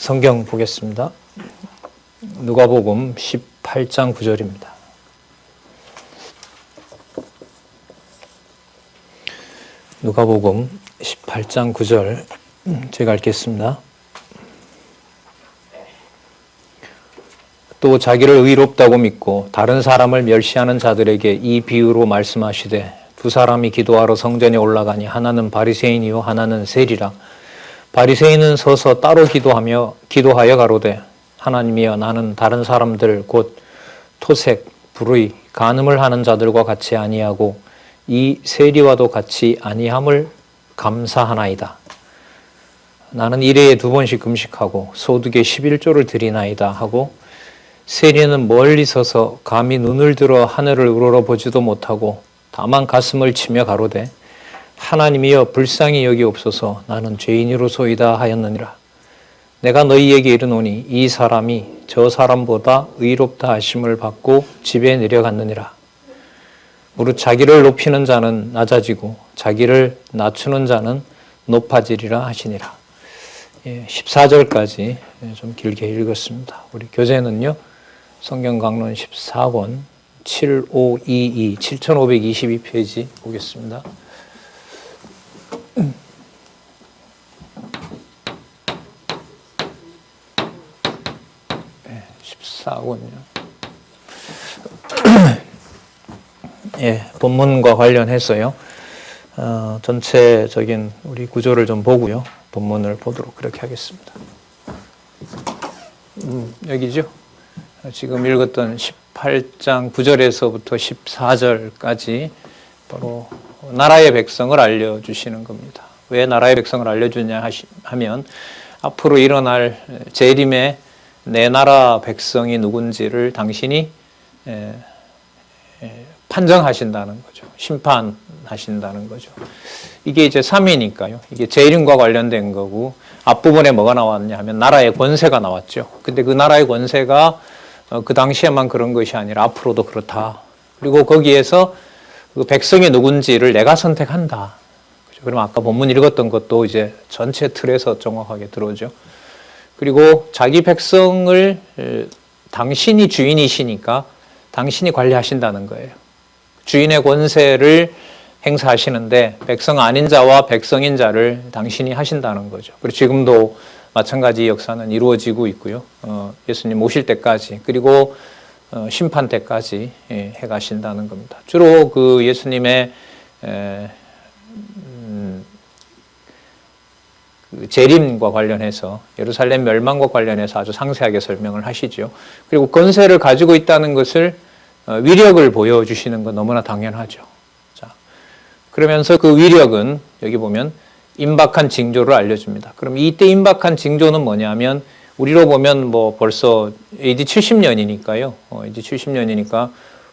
성경 보겠습니다. 누가복음 18장 9절입니다. 누가복음 18장 9절 제가 읽겠습니다. 또 자기를 의롭다고 믿고 다른 사람을 멸시하는 자들에게 이 비유로 말씀하시되 두 사람이 기도하러 성전에 올라가니 하나는 바리새인이요 하나는 세리라. 바리새인은 서서 따로 기도하여 가로되 하나님이여 나는 다른 사람들 곧 토색, 불의, 간음을 하는 자들과 같이 아니하고 이 세리와도 같이 아니함을 감사하나이다. 나는 일회에 2번씩 금식하고 소득의 11조를 드리나이다 하고 세리는 멀리 서서 감히 눈을 들어 하늘을 우러러보지도 못하고 다만 가슴을 치며 가로되 하나님이여 불쌍히 여기옵소서 나는 죄인이로소이다 하였느니라. 내가 너희에게 이르노니 이 사람이 저 사람보다 의롭다 하심을 받고 집에 내려갔느니라. 무릇 자기를 높이는 자는 낮아지고 자기를 낮추는 자는 높아지리라 하시니라. 14절까지 좀 길게 읽었습니다. 우리 교재는요. 성경 강론 14권 7522 보겠습니다. 14권요. 본문과 관련해서요. 전체적인 우리 구조를 좀 보고요. 본문을 보도록 그렇게 하겠습니다. 여기죠. 지금 읽었던 18장 9절에서부터 14절까지 바로 나라의 백성을 알려주시는 겁니다. 왜 나라의 백성을 알려주냐 하면 앞으로 일어날 재림의 내 나라 백성이 누군지를 당신이 판정하신다는 거죠. 심판하신다는 거죠. 이게 이제 3위니까요. 이게 재림과 관련된 거고 앞부분에 뭐가 나왔냐 하면 나라의 권세가 나왔죠. 근데 그 나라의 권세가 그 당시에만 그런 것이 아니라 앞으로도 그렇다. 그리고 거기에서 그 백성이 누군지를 내가 선택한다. 그렇죠? 그럼 아까 본문 읽었던 것도 이제 전체 틀에서 정확하게 들어오죠. 그리고 자기 백성을 당신이 주인이시니까 당신이 관리하신다는 거예요. 주인의 권세를 행사하시는데 백성 아닌 자와 백성인 자를 당신이 하신다는 거죠. 그리고 지금도 마찬가지 역사는 이루어지고 있고요. 예수님 오실 때까지 그리고 심판 때까지 해가신다는 겁니다. 주로 그 예수님의 그 재림과 관련해서 예루살렘 멸망과 관련해서 아주 상세하게 설명을 하시죠. 그리고 권세를 가지고 있다는 것을 위력을 보여주시는 건 너무나 당연하죠. 자, 그러면서 그 위력은 여기 보면 임박한 징조를 알려줍니다. 그럼 이때 임박한 징조는 뭐냐면 우리로 보면 뭐 벌써 AD 70년이니까요. AD 70년이니까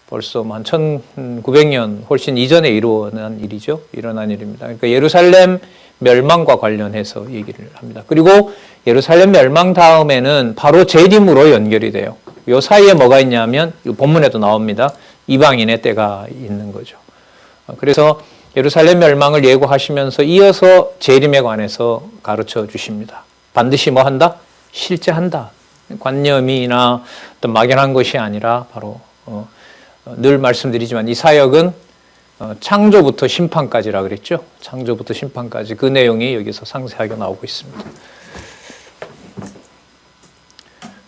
벌써 한 1900년 훨씬 이전에 일어난 일이죠. 일어난 일입니다. 그러니까 예루살렘 멸망과 관련해서 얘기를 합니다. 그리고 예루살렘 멸망 다음에는 바로 재림으로 연결이 돼요. 이 사이에 뭐가 있냐면 본문에도 나옵니다. 이방인의 때가 있는 거죠. 그래서 예루살렘 멸망을 예고하시면서 이어서 재림에 관해서 가르쳐 주십니다. 반드시 뭐 한다? 실제 한다. 관념이나 어떤 막연한 것이 아니라 바로 늘 말씀드리지만 이 사역은 창조부터 심판까지라 그랬죠. 창조부터 심판까지 그 내용이 여기서 상세하게 나오고 있습니다.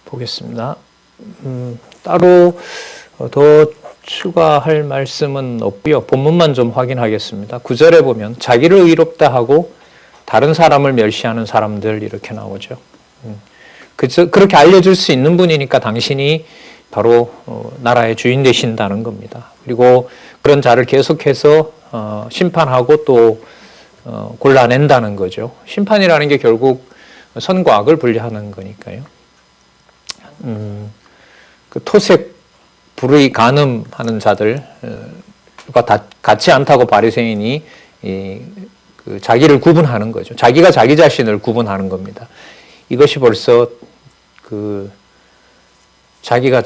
보겠습니다. 따로 더 추가할 말씀은 없고요. 본문만 좀 확인하겠습니다. 9절에 보면 자기를 의롭다 하고 다른 사람을 멸시하는 사람들 이렇게 나오죠. 그렇게 알려줄 수 있는 분이니까 당신이 바로 나라의 주인 되신다는 겁니다. 그리고 그런 자를 계속해서 심판하고 또 골라낸다는 거죠. 심판이라는 게 결국 선과 악을 분리하는 거니까요. 그 토색, 불의, 간음하는 자들과 같이 않다고 바리새인이 그 자기를 구분하는 거죠. 자기가 자기 자신을 구분하는 겁니다. 이것이 벌써 그 자기가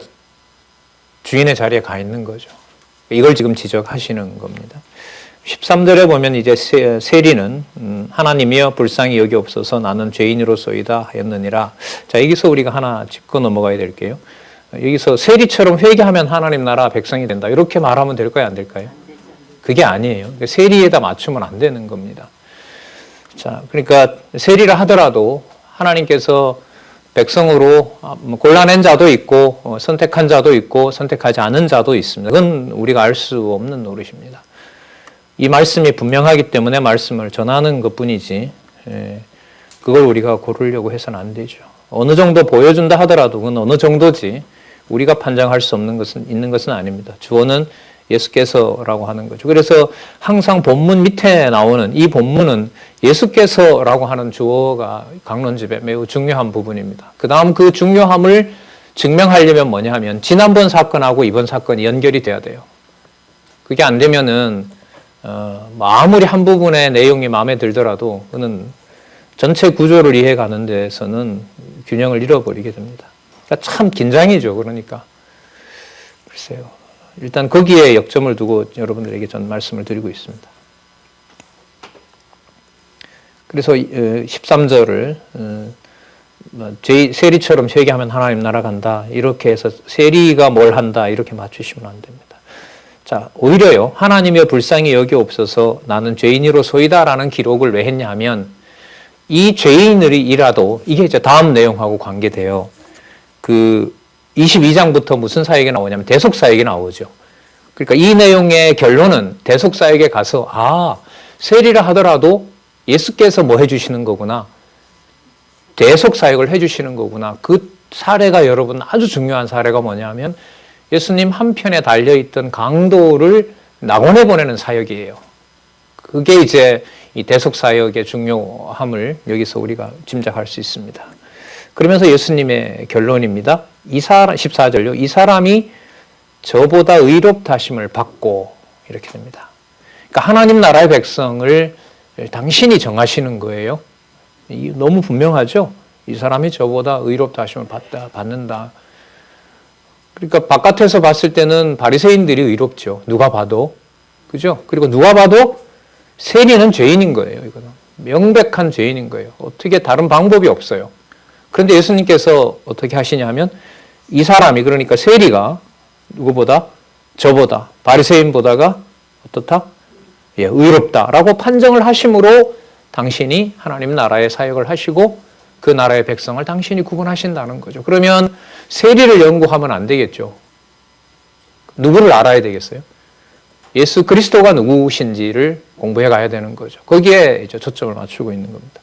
주인의 자리에 가 있는 거죠. 이걸 지금 지적하시는 겁니다. 13절에 보면 이제 세리는 하나님이여 불쌍히 여기옵소서 나는 죄인으로소이다 하였느니라. 자, 여기서 우리가 하나 짚고 넘어가야 될게요. 여기서 세리처럼 회개하면 하나님 나라 백성이 된다. 이렇게 말하면 될까요? 안 될까요? 그게 아니에요. 세리에다 맞추면 안 되는 겁니다. 자, 그러니까 세리라 하더라도 하나님께서 백성으로 골라낸 자도 있고 선택한 자도 있고 선택하지 않은 자도 있습니다. 그건 우리가 알 수 없는 노릇입니다. 이 말씀이 분명하기 때문에 말씀을 전하는 것뿐이지 그걸 우리가 고르려고 해서는 안 되죠. 어느 정도 보여준다 하더라도 그건 어느 정도지 우리가 판정할 수 없는 것은 있는 것은 아닙니다. 주어는 예수께서라고 하는 거죠. 그래서 항상 본문 밑에 나오는 이 본문은 예수께서라고 하는 주어가 강론집에 매우 중요한 부분입니다. 그 다음 그 중요함을 증명하려면 뭐냐 하면 지난번 사건하고 이번 사건이 연결이 돼야 돼요. 그게 안 되면은 아무리 한 부분의 내용이 마음에 들더라도 그는 전체 구조를 이해가는 데서는 균형을 잃어버리게 됩니다. 그러니까 참 긴장이죠. 그러니까 글쎄요. 일단 거기에 역점을 두고 여러분들에게 전 말씀을 드리고 있습니다. 그래서 13절을 세리처럼 회개하면 하나님 나라 간다. 이렇게 해서 세리가 뭘 한다. 이렇게 맞추시면 안 됩니다. 자, 오히려요. 하나님의 불쌍히 여기옵소서 나는 죄인이로소이다 라는 기록을 왜 했냐 하면 이 죄인이라도 이게 이제 다음 내용하고 관계돼요. 그 22장부터 무슨 사역이 나오냐면 대속사역이 나오죠. 그러니까 이 내용의 결론은 대속사역에 가서 세리라 하더라도 예수께서 뭐 해주시는 거구나. 대속사역을 해주시는 거구나. 그 사례가 여러분 아주 중요한 사례가 뭐냐면 예수님 한편에 달려있던 강도를 낙원에 보내는 사역이에요. 그게 이제 이 대속사역의 중요함을 여기서 우리가 짐작할 수 있습니다. 그러면서 예수님의 결론입니다. 14절요. 이 사람이 저보다 의롭다 하심을 받고 이렇게 됩니다. 그러니까 하나님 나라의 백성을 당신이 정하시는 거예요. 너무 분명하죠? 이 사람이 저보다 의롭다 하심을 받는다. 그러니까 바깥에서 봤을 때는 바리새인들이 의롭죠. 누가 봐도. 그죠? 그리고 누가 봐도 세리는 죄인인 거예요. 이거는. 명백한 죄인인 거예요. 어떻게 다른 방법이 없어요. 그런데 예수님께서 어떻게 하시냐 하면 이 사람이 그러니까 세리가 누구보다 저보다 바리새인보다가 어떻다? 의롭다라고 판정을 하심으로 당신이 하나님 나라의 사역을 하시고 그 나라의 백성을 당신이 구분하신다는 거죠. 그러면 세리를 연구하면 안 되겠죠. 누구를 알아야 되겠어요? 예수 그리스도가 누구신지를 공부해 가야 되는 거죠. 거기에 이제 초점을 맞추고 있는 겁니다.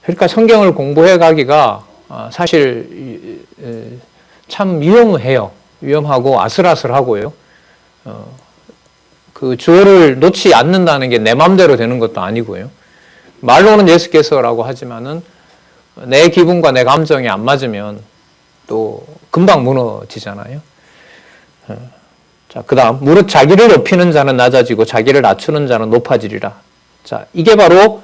그러니까 성경을 공부해 가기가 사실 참 위험해요. 위험하고 아슬아슬하고요. 그 주어를 놓지 않는다는 게 내 마음대로 되는 것도 아니고요. 말로는 예수께서라고 하지만은 내 기분과 내 감정이 안 맞으면 또 금방 무너지잖아요. 자, 그 다음 무릇 자기를 높이는 자는 낮아지고 자기를 낮추는 자는 높아지리라. 자, 이게 바로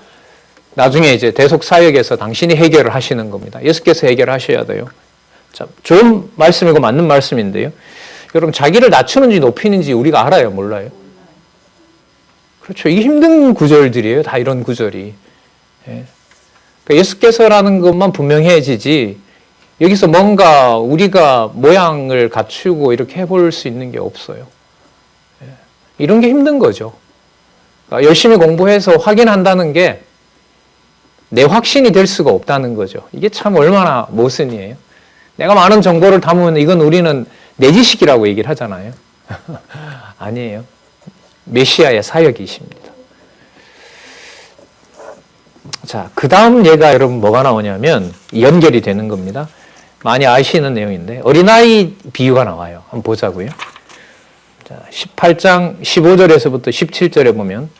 나중에 이제 대속 사역에서 당신이 해결을 하시는 겁니다. 예수께서 해결하셔야 돼요. 자, 좋은 말씀이고 맞는 말씀인데요. 여러분 자기를 낮추는지 높이는지 우리가 알아요, 몰라요? 그렇죠. 이게 힘든 구절들이에요. 다 이런 구절이. 예. 그러니까 예수께서라는 것만 분명해지지 여기서 뭔가 우리가 모양을 갖추고 이렇게 해볼 수 있는 게 없어요. 예. 이런 게 힘든 거죠. 그러니까 열심히 공부해서 확인한다는 게 내 확신이 될 수가 없다는 거죠. 이게 참 얼마나 모순이에요. 내가 많은 정보를 담으면 이건 우리는 내 지식이라고 얘기를 하잖아요. 아니에요. 메시아의 사역이십니다. 자, 그 다음 예가 여러분 뭐가 나오냐면 연결이 되는 겁니다. 많이 아시는 내용인데 어린아이 비유가 나와요. 한번 보자고요. 자, 18장 15절에서부터 17절에 보면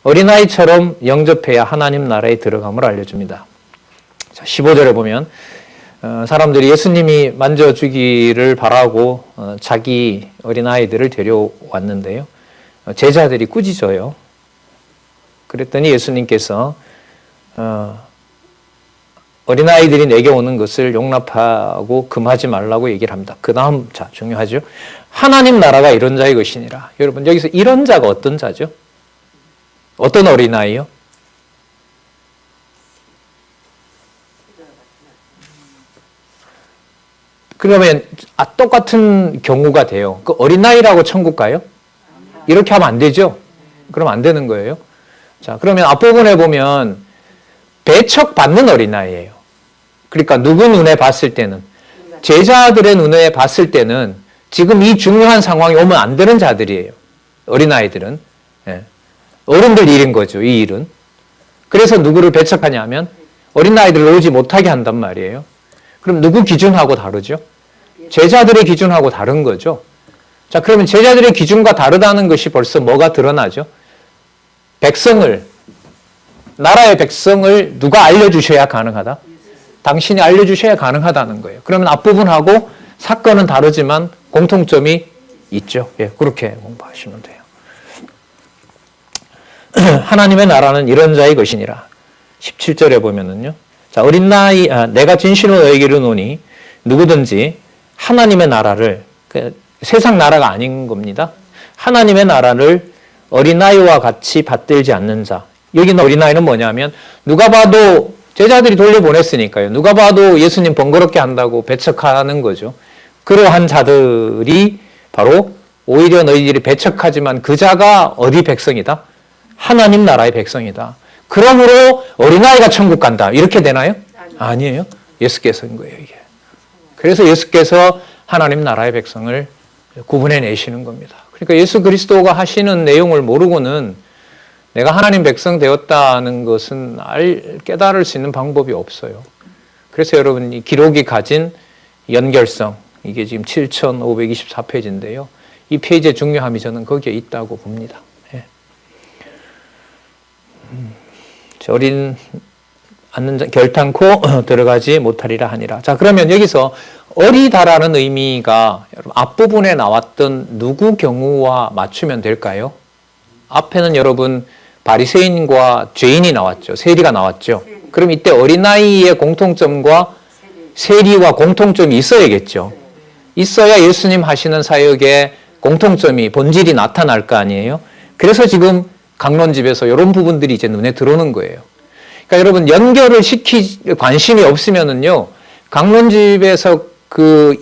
어린아이처럼 영접해야 하나님 나라에 들어감을 알려줍니다. 자, 15절에 보면 사람들이 예수님이 만져주기를 바라고 자기 어린아이들을 데려왔는데요. 제자들이 꾸짖어요. 그랬더니 예수님께서 어린아이들이 내게 오는 것을 용납하고 금하지 말라고 얘기를 합니다. 그 다음, 자, 중요하죠. 하나님 나라가 이런 자의 것이니라. 여러분, 여기서 이런 자가 어떤 자죠? 어떤 어린아이요? 그러면 똑같은 경우가 돼요. 그 어린아이라고 천국 가요? 이렇게 하면 안 되죠? 그럼 안 되는 거예요. 자, 그러면 앞부분에 보면 배척받는 어린아이예요. 그러니까 누구 눈에 봤을 때는, 제자들의 눈에 봤을 때는 지금 이 중요한 상황이 오면 안 되는 자들이에요. 어린아이들은. 예. 어른들 일인 거죠, 이 일은. 그래서 누구를 배척하냐면 어린아이들을 오지 못하게 한단 말이에요. 그럼 누구 기준하고 다르죠? 제자들의 기준하고 다른 거죠. 자, 그러면 제자들의 기준과 다르다는 것이 벌써 뭐가 드러나죠? 나라의 백성을 누가 알려주셔야 가능하다? 당신이 알려주셔야 가능하다는 거예요. 그러면 앞부분하고 사건은 다르지만 공통점이 있죠. 예, 그렇게 공부하시면 돼요. 하나님의 나라는 이런 자의 것이니라. 17절에 보면은요. 자, 내가 진실로 너에게 이르노니 누구든지 하나님의 나라를, 세상 나라가 아닌 겁니다. 하나님의 나라를 어린아이와 같이 받들지 않는 자. 여기는 어린아이는 뭐냐면 누가 봐도 제자들이 돌려보냈으니까요. 누가 봐도 예수님 번거롭게 한다고 배척하는 거죠. 그러한 자들이 바로 오히려 너희들이 배척하지만 그 자가 어디 백성이다? 하나님 나라의 백성이다. 그러므로 어린아이가 천국 간다. 이렇게 되나요? 아니에요. 예수께서인 거예요, 이게. 그래서 예수께서 하나님 나라의 백성을 구분해 내시는 겁니다. 그러니까 예수 그리스도가 하시는 내용을 모르고는 내가 하나님 백성 되었다는 것은 깨달을 수 있는 방법이 없어요. 그래서 여러분, 이 기록이 가진 연결성, 이게 지금 7524페이지인데요. 이 페이지의 중요함이 저는 거기에 있다고 봅니다. 예. 어린 않는 자 결탄코 들어가지 못하리라 하니라. 자, 그러면 여기서 어리다라는 의미가 여러분 앞부분에 나왔던 누구 경우와 맞추면 될까요? 앞에는 여러분 바리새인과 죄인이 나왔죠. 세리가 나왔죠. 그럼 이때 어린아이의 공통점과 세리와 공통점이 있어야겠죠. 있어야 예수님 하시는 사역의 공통점이, 본질이 나타날 거 아니에요. 그래서 지금 강론집에서 이런 부분들이 이제 눈에 들어오는 거예요. 그러니까 여러분, 연결을 관심이 없으면은요, 강론집에서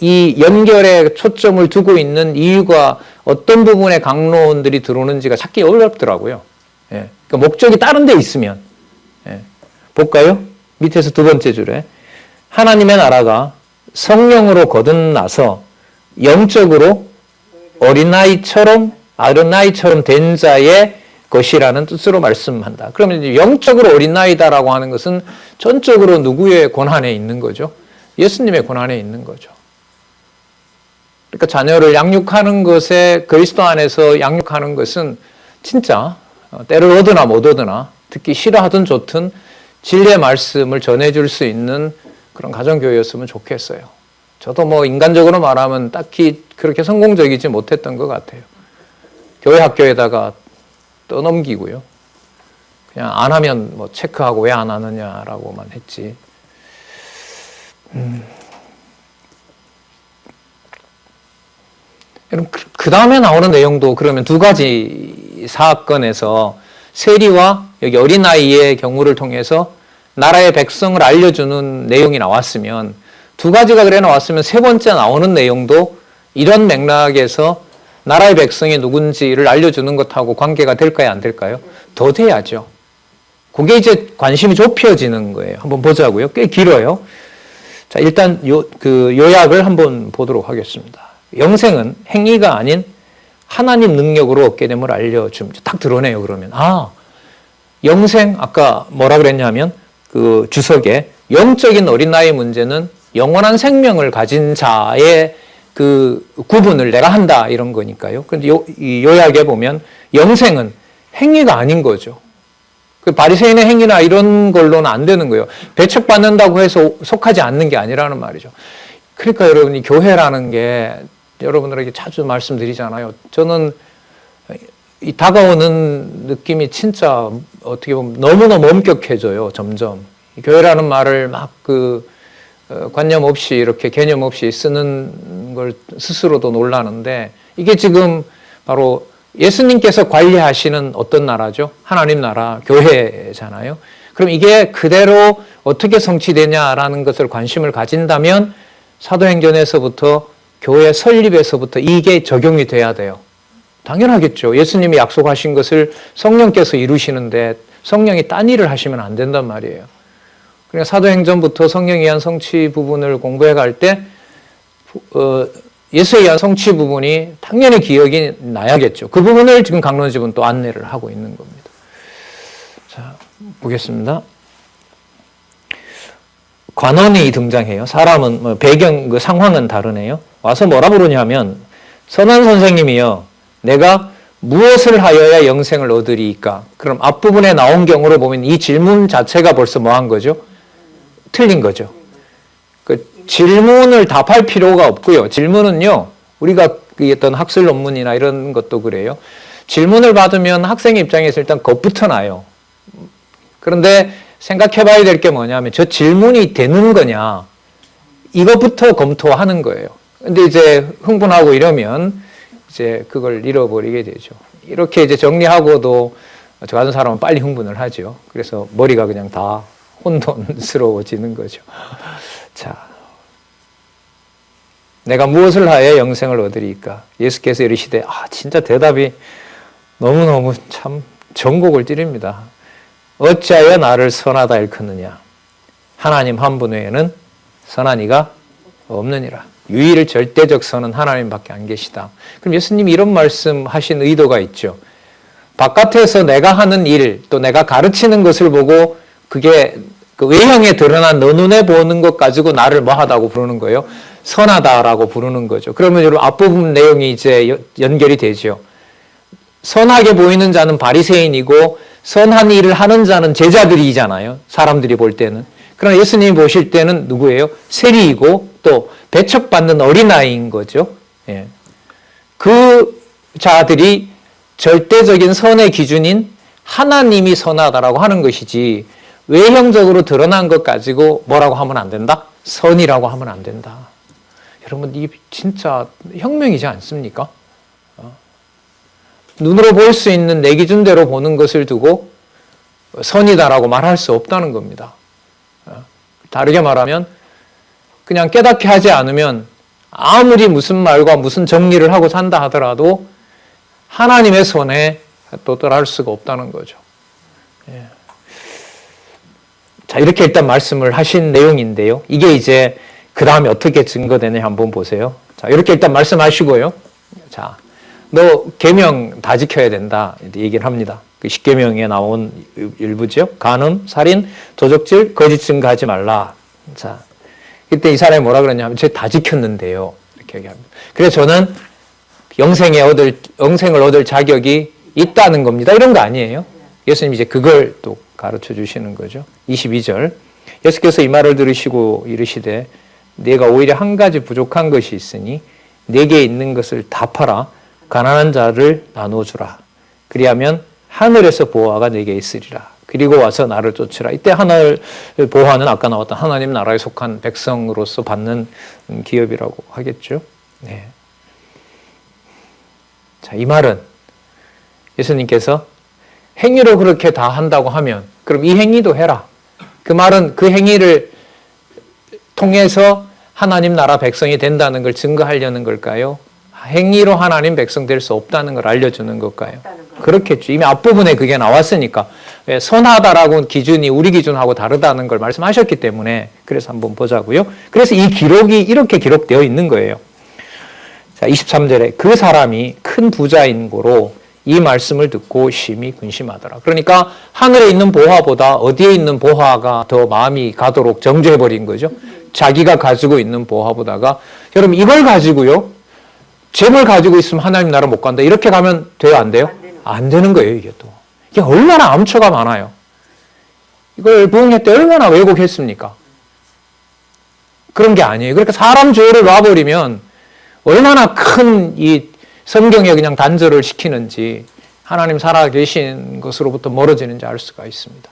이 연결에 초점을 두고 있는 이유가 어떤 부분에 강론들이 들어오는지가 찾기 어렵더라고요. 예. 그러니까 목적이 다른 데 있으면. 예. 볼까요? 밑에서 두 번째 줄에. 하나님의 나라가 성령으로 거듭나서 영적으로 어린아이처럼 된 자의 것이라는 뜻으로 말씀한다. 그러면 이제 영적으로 어린아이다라고 하는 것은 전적으로 누구의 권한에 있는 거죠? 예수님의 권한에 있는 거죠. 그러니까 자녀를 양육하는 것에, 그리스도 안에서 양육하는 것은 진짜 때를 얻으나 못 얻으나, 듣기 싫어하든 좋든 진리의 말씀을 전해줄 수 있는 그런 가정교회였으면 좋겠어요. 저도 뭐 인간적으로 말하면 딱히 그렇게 성공적이지 못했던 것 같아요. 교회 학교에다가 떠넘기고요. 그냥 안 하면 뭐 체크하고 왜 안 하느냐라고만 했지. 여러분, 그 다음에 나오는 내용도 그러면 두 가지 사건에서 세리와 여기 어린아이의 경우를 통해서 나라의 백성을 알려주는 내용이 나왔으면, 두 가지가 그래 나왔으면 세 번째 나오는 내용도 이런 맥락에서 나라의 백성이 누군지를 알려주는 것하고 관계가 될까요, 안 될까요? 더 돼야죠. 그게 이제 관심이 좁혀지는 거예요. 한번 보자고요. 꽤 길어요. 자, 일단 요약을 한번 보도록 하겠습니다. 영생은 행위가 아닌 하나님 능력으로 얻게 됨을 알려줍니다. 딱 드러내요, 그러면. 영생, 아까 뭐라 그랬냐면, 그 주석에 영적인 어린아이 문제는 영원한 생명을 가진 자의 그 구분을 내가 한다, 이런 거니까요. 그런데 이 요약에 보면 영생은 행위가 아닌 거죠. 그 바리새인의 행위나 이런 걸로는 안 되는 거예요. 배척받는다고 해서 속하지 않는 게 아니라는 말이죠. 그러니까 여러분이 교회라는 게 여러분들에게 자주 말씀드리잖아요. 저는 이 다가오는 느낌이 진짜 어떻게 보면 너무너무 엄격해져요, 점점. 교회라는 말을 막 관념 없이 이렇게 개념 없이 쓰는 걸 스스로도 놀라는데 이게 지금 바로 예수님께서 관리하시는 어떤 나라죠? 하나님 나라, 교회잖아요. 그럼 이게 그대로 어떻게 성취되냐라는 것을 관심을 가진다면 사도행전에서부터 교회 설립에서부터 이게 적용이 돼야 돼요. 당연하겠죠. 예수님이 약속하신 것을 성령께서 이루시는데 성령이 딴 일을 하시면 안 된단 말이에요. 그러니까 사도행전부터 성령에 의한 성취 부분을 공부해 갈 때 예수에 의한 성취 부분이 당연히 기억이 나야겠죠. 그 부분을 지금 강론집은 또 안내를 하고 있는 겁니다. 자, 보겠습니다. 관원이 등장해요. 사람은 배경 상황은 다르네요. 와서 뭐라 부르냐면 선한 선생님이요, 내가 무엇을 하여야 영생을 얻으리이까? 그럼 앞부분에 나온 경우로 보면 이 질문 자체가 벌써 뭐한 거죠? 틀린 거죠. 그 질문을 답할 필요가 없고요. 질문은요, 우리가 어떤 학술 논문이나 이런 것도 그래요. 질문을 받으면 학생의 입장에서 일단 겁부터 나요. 그런데 생각해 봐야 될 게 뭐냐면 저 질문이 되는 거냐, 이것부터 검토하는 거예요. 근데 이제 흥분하고 이러면 이제 그걸 잃어버리게 되죠. 이렇게 이제 정리하고도 저 같은 사람은 빨리 흥분을 하죠. 그래서 머리가 그냥 다 혼돈스러워지는 거죠. 자, 내가 무엇을 하여 영생을 얻으리까? 예수께서 이르시되, 진짜 대답이 너무너무 참 전곡을 찌릅니다. 어찌하여 나를 선하다 일컫느냐? 하나님 한 분 외에는 선한 이가 없느니라. 유일 절대적 선은 하나님밖에 안 계시다. 그럼 예수님이 이런 말씀하신 의도가 있죠. 바깥에서 내가 하는 일, 또 내가 가르치는 것을 보고 그게 그 외형에 드러난 너 눈에 보는 것 가지고 나를 뭐 하다고 부르는 거예요? 선하다라고 부르는 거죠. 그러면 여러분 앞부분 내용이 이제 연결이 되죠. 선하게 보이는 자는 바리새인이고 선한 일을 하는 자는 제자들이잖아요. 사람들이 볼 때는. 그러나 예수님이 보실 때는 누구예요? 세리이고 또 배척받는 어린아이인 거죠. 예. 그 자들이 절대적인 선의 기준인 하나님이 선하다라고 하는 것이지 외형적으로 드러난 것 가지고 뭐라고 하면 안 된다? 선이라고 하면 안 된다. 여러분, 이 진짜 혁명이지 않습니까? 눈으로 볼 수 있는 내 기준대로 보는 것을 두고 선이다라고 말할 수 없다는 겁니다. 다르게 말하면 그냥 깨닫게 하지 않으면 아무리 무슨 말과 무슨 정리를 하고 산다 하더라도 하나님의 손에 도달할 수가 없다는 거죠. 예. 자, 이렇게 일단 말씀을 하신 내용인데요. 이게 이제 그 다음에 어떻게 증거되냐 한번 보세요. 자, 이렇게 일단 말씀하시고요. 자, 너 계명 다 지켜야 된다 얘기를 합니다. 그 십계명에 나온 일부죠. 간음, 살인, 도적질, 거짓 증거하지 말라. 자, 이때 이 사람이 뭐라 그러냐면 제 다 지켰는데요. 이렇게 얘기합니다. 그래서 저는 영생을 얻을 자격이 있다는 겁니다. 이런 거 아니에요. 예수님이 이제 그걸 또 가르쳐 주시는 거죠. 22절. 예수께서 이 말을 들으시고 이르시되 네가 오히려 한 가지 부족한 것이 있으니 네게 있는 것을 다 팔아 가난한 자를 나누어 주라. 그리하면 하늘에서 보화가 네게 있으리라. 그리고 와서 나를 쫓으라. 이때 하늘 보화는 아까 나왔던 하나님 나라에 속한 백성으로서 받는 기업이라고 하겠죠. 네. 자, 이 말은 예수님께서 행위로 그렇게 다 한다고 하면 그럼 이 행위도 해라. 그 말은 그 행위를 통해서 하나님 나라 백성이 된다는 걸 증거하려는 걸까요? 행위로 하나님 백성 될 수 없다는 걸 알려주는 걸까요? 그렇겠죠. 이미 앞부분에 그게 나왔으니까. 선하다라고 기준이 우리 기준하고 다르다는 걸 말씀하셨기 때문에 그래서 한번 보자고요. 그래서 이 기록이 이렇게 기록되어 있는 거예요. 자, 23절에 그 사람이 큰 부자인 고로 이 말씀을 듣고 심히 근심하더라. 그러니까 하늘에 있는 보화보다 어디에 있는 보화가 더 마음이 가도록 정죄해버린 거죠. 자기가 가지고 있는 보화보다가 여러분 이걸 가지고요. 재물 가지고 있으면 하나님 나라 못 간다. 이렇게 가면 돼요? 안 돼요? 안 되는 거예요. 이게 또. 이게 얼마나 암초가 많아요. 이걸 부흥회 때 얼마나 왜곡했습니까? 그런 게 아니에요. 그러니까 사람 주어를 놔버리면 얼마나 큰 이 성경에 그냥 단절을 시키는지 하나님 살아계신 것으로부터 멀어지는지 알 수가 있습니다.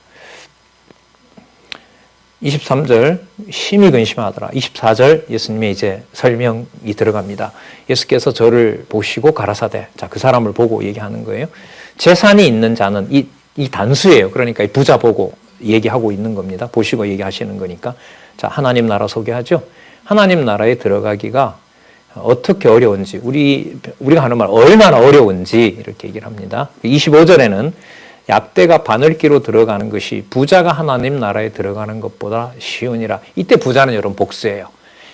23절 심히 근심하더라. 24절 예수님의 이제 설명이 들어갑니다. 예수께서 저를 보시고 가라사대, 자, 그 사람을 보고 얘기하는 거예요. 재산이 있는 자는 이 단수예요. 그러니까 이 부자 보고 얘기하고 있는 겁니다. 보시고 얘기하시는 거니까. 자, 하나님 나라 소개하죠. 하나님 나라에 들어가기가 어떻게 어려운지, 우리가 하는 말 얼마나 어려운지 이렇게 얘기를 합니다. 25절에는 약대가 바늘기로 들어가는 것이 부자가 하나님 나라에 들어가는 것보다 쉬우니라. 이때 부자는 여러분 복수예요.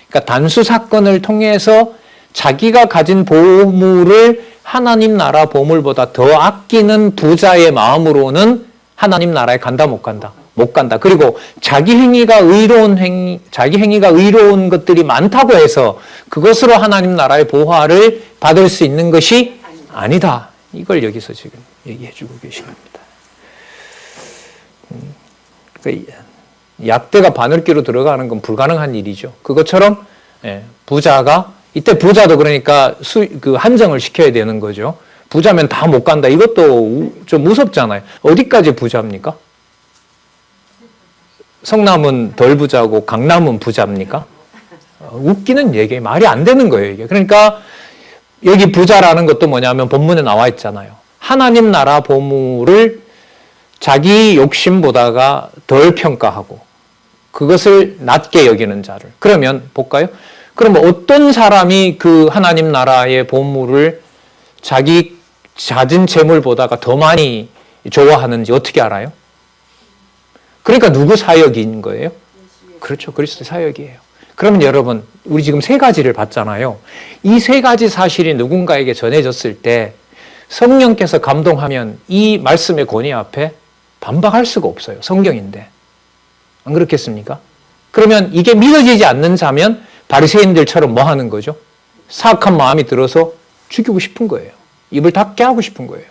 그러니까 단수 사건을 통해서 자기가 가진 보물을 하나님 나라 보물보다 더 아끼는 부자의 마음으로는 하나님 나라에 간다, 못 간다? 못 간다. 그리고 자기 행위가 의로운 것들이 많다고 해서 그것으로 하나님 나라의 보화를 받을 수 있는 것이 아니다. 이걸 여기서 지금 얘기해 주고 계신 겁니다. 약대가 바늘기로 들어가는 건 불가능한 일이죠. 그것처럼 부자가 이때 부자도 그러니까 그 한정을 시켜야 되는 거죠. 부자면 다 못 간다. 이것도 좀 무섭잖아요. 어디까지 부자입니까? 성남은 덜 부자고 강남은 부자입니까? 웃기는 얘기, 말이 안 되는 거예요, 이게. 그러니까 여기 부자라는 것도 뭐냐면 본문에 나와 있잖아요. 하나님 나라 보물을 자기 욕심보다가 덜 평가하고 그것을 낮게 여기는 자를. 그러면 볼까요? 그럼 어떤 사람이 그 하나님 나라의 보물을 자기 잦은 재물보다가 더 많이 좋아하는지 어떻게 알아요? 그러니까 누구 사역인 거예요? 그렇죠. 그리스도 사역이에요. 그러면 여러분, 우리 지금 세 가지를 봤잖아요. 이 세 가지 사실이 누군가에게 전해졌을 때 성령께서 감동하면 이 말씀의 권위 앞에 반박할 수가 없어요. 성경인데. 안 그렇겠습니까? 그러면 이게 믿어지지 않는 자면 바리새인들처럼 뭐 하는 거죠? 사악한 마음이 들어서 죽이고 싶은 거예요. 입을 닫게 하고 싶은 거예요.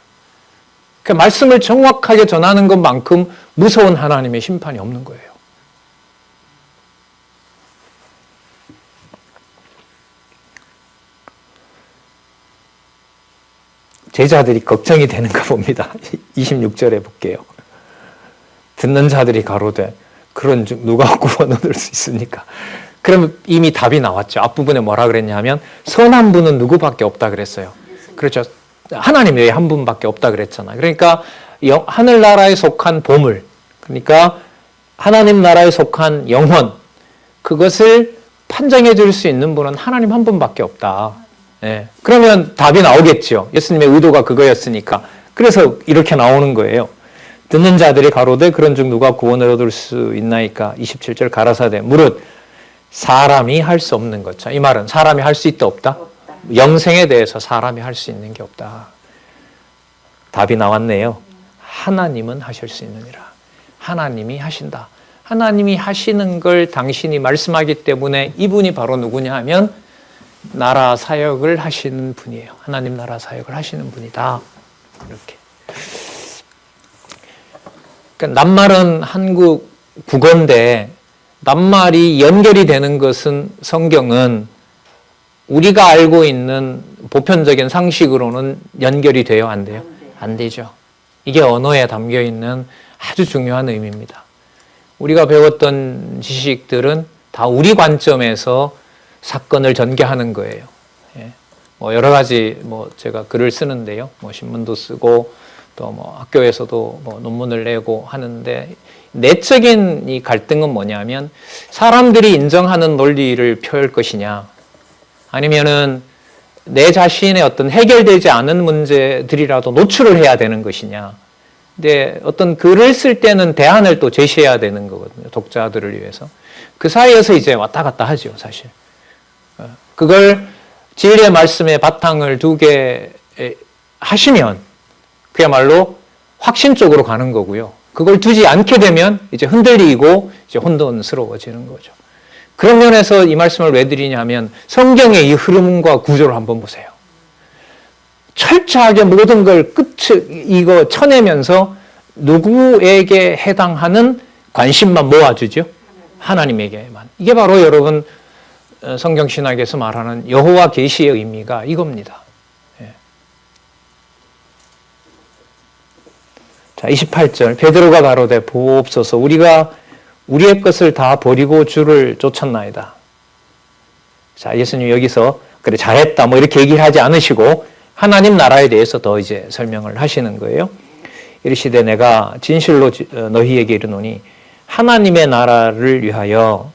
그 말씀을 정확하게 전하는 것만큼 무서운 하나님의 심판이 없는 거예요. 제자들이 걱정이 되는가 봅니다. 26절에 볼게요. 듣는 자들이 가로되 그런 즉 누가 구원 얻을 수 있습니까? 그러면 이미 답이 나왔죠. 앞부분에 뭐라 그랬냐면 선한 분은 누구밖에 없다 그랬어요. 그렇죠. 하나님 외에 한 분밖에 없다 그랬잖아요. 그러니까 하늘나라에 속한 보물, 그러니까 하나님 나라에 속한 영혼, 그것을 판정해 줄 수 있는 분은 하나님 한 분밖에 없다. 예. 그러면 답이 나오겠죠. 예수님의 의도가 그거였으니까. 그래서 이렇게 나오는 거예요. 듣는 자들이 가로되 그런즉 누가 구원을 얻을 수 있나이까. 27절 가라사대 무릇 사람이 할 수 없는 것. 이 말은 사람이 할 수 있다 없다? 영생에 대해서 사람이 할 수 있는 게 없다. 답이 나왔네요. 하나님은 하실 수 있느니라. 하나님이 하신다. 하나님이 하시는 걸 당신이 말씀하기 때문에 이분이 바로 누구냐 하면 나라 사역을 하시는 분이에요. 하나님 나라 사역을 하시는 분이다. 이렇게. 그러니까 낱말은 한국 국어인데 낱말이 연결이 되는 것은 성경은 우리가 알고 있는 보편적인 상식으로는 연결이 돼요? 안 돼요? 안 되죠. 이게 언어에 담겨 있는 아주 중요한 의미입니다. 우리가 배웠던 지식들은 다 우리 관점에서 사건을 전개하는 거예요. 예. 뭐 여러 가지 제가 글을 쓰는데요. 신문도 쓰고 또 학교에서도 논문을 내고 하는데 내적인 이 갈등은 뭐냐면 사람들이 인정하는 논리를 펼 것이냐 아니면은 내 자신의 어떤 해결되지 않은 문제들이라도 노출을 해야 되는 것이냐. 근데 어떤 글을 쓸 때는 대안을 또 제시해야 되는 거거든요. 독자들을 위해서. 그 사이에서 이제 왔다 갔다 하죠, 사실. 그걸 진리의 말씀에 바탕을 두게 하시면 그야말로 확신 쪽으로 가는 거고요. 그걸 두지 않게 되면 이제 흔들리고 이제 혼돈스러워지는 거죠. 그런 면에서 이 말씀을 왜 드리냐면 성경의 이 흐름과 구조를 한번 보세요. 철저하게 모든 걸 이거 쳐내면서 누구에게 해당하는 관심만 모아주죠. 하나님에게만. 이게 바로 여러분 성경 신학에서 말하는 여호와 계시의 의미가 이겁니다. 예. 자, 28절 베드로가 가로되 보옵소서 우리가 우리의 것을 다 버리고 주를 쫓았나이다. 자, 예수님 여기서 그래 잘했다 뭐 이렇게 얘기를 하지 않으시고 하나님 나라에 대해서 더 이제 설명을 하시는 거예요. 이르시되 내가 진실로 너희에게 이르노니 하나님의 나라를 위하여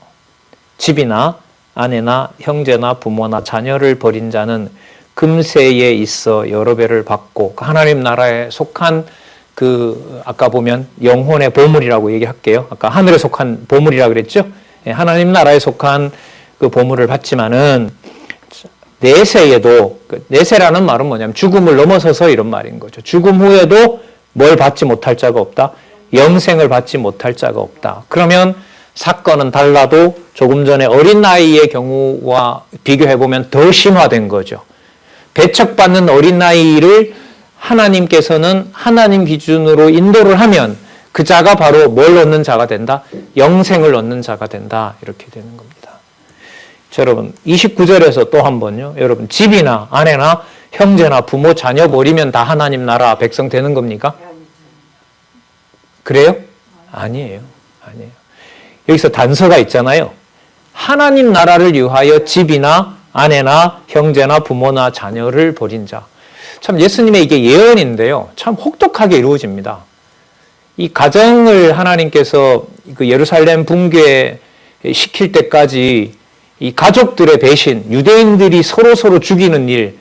집이나 아내나 형제나 부모나 자녀를 버린 자는 금세에 있어 여러 배를 받고 하나님 나라에 속한 그 아까 보면 영혼의 보물이라고 얘기할게요. 아까 하늘에 속한 보물이라고 그랬죠. 하나님 나라에 속한 그 보물을 받지만은 내세에도 내세라는 말은 뭐냐면 죽음을 넘어서서 이런 말인 거죠. 죽음 후에도 뭘 받지 못할 자가 없다. 영생을 받지 못할 자가 없다. 그러면 사건은 달라도 조금 전에 어린 나이의 경우와 비교해 보면 더 심화된 거죠. 배척받는 어린 나이를 하나님께서는 하나님 기준으로 인도를 하면 그 자가 바로 뭘 얻는 자가 된다? 영생을 얻는 자가 된다. 이렇게 되는 겁니다. 자, 여러분 29절에서 또 한 번요. 여러분 집이나 아내나 형제나 부모 자녀 버리면 다 하나님 나라 백성 되는 겁니까? 그래요? 아니에요. 아니에요. 여기서 단서가 있잖아요. 하나님 나라를 위하여 집이나 아내나 형제나 부모나 자녀를 버린 자. 참 예수님의 이게 예언인데요. 참 혹독하게 이루어집니다. 이 가정을 하나님께서 그 예루살렘 붕괴 시킬 때까지 이 가족들의 배신, 유대인들이 서로 죽이는 일,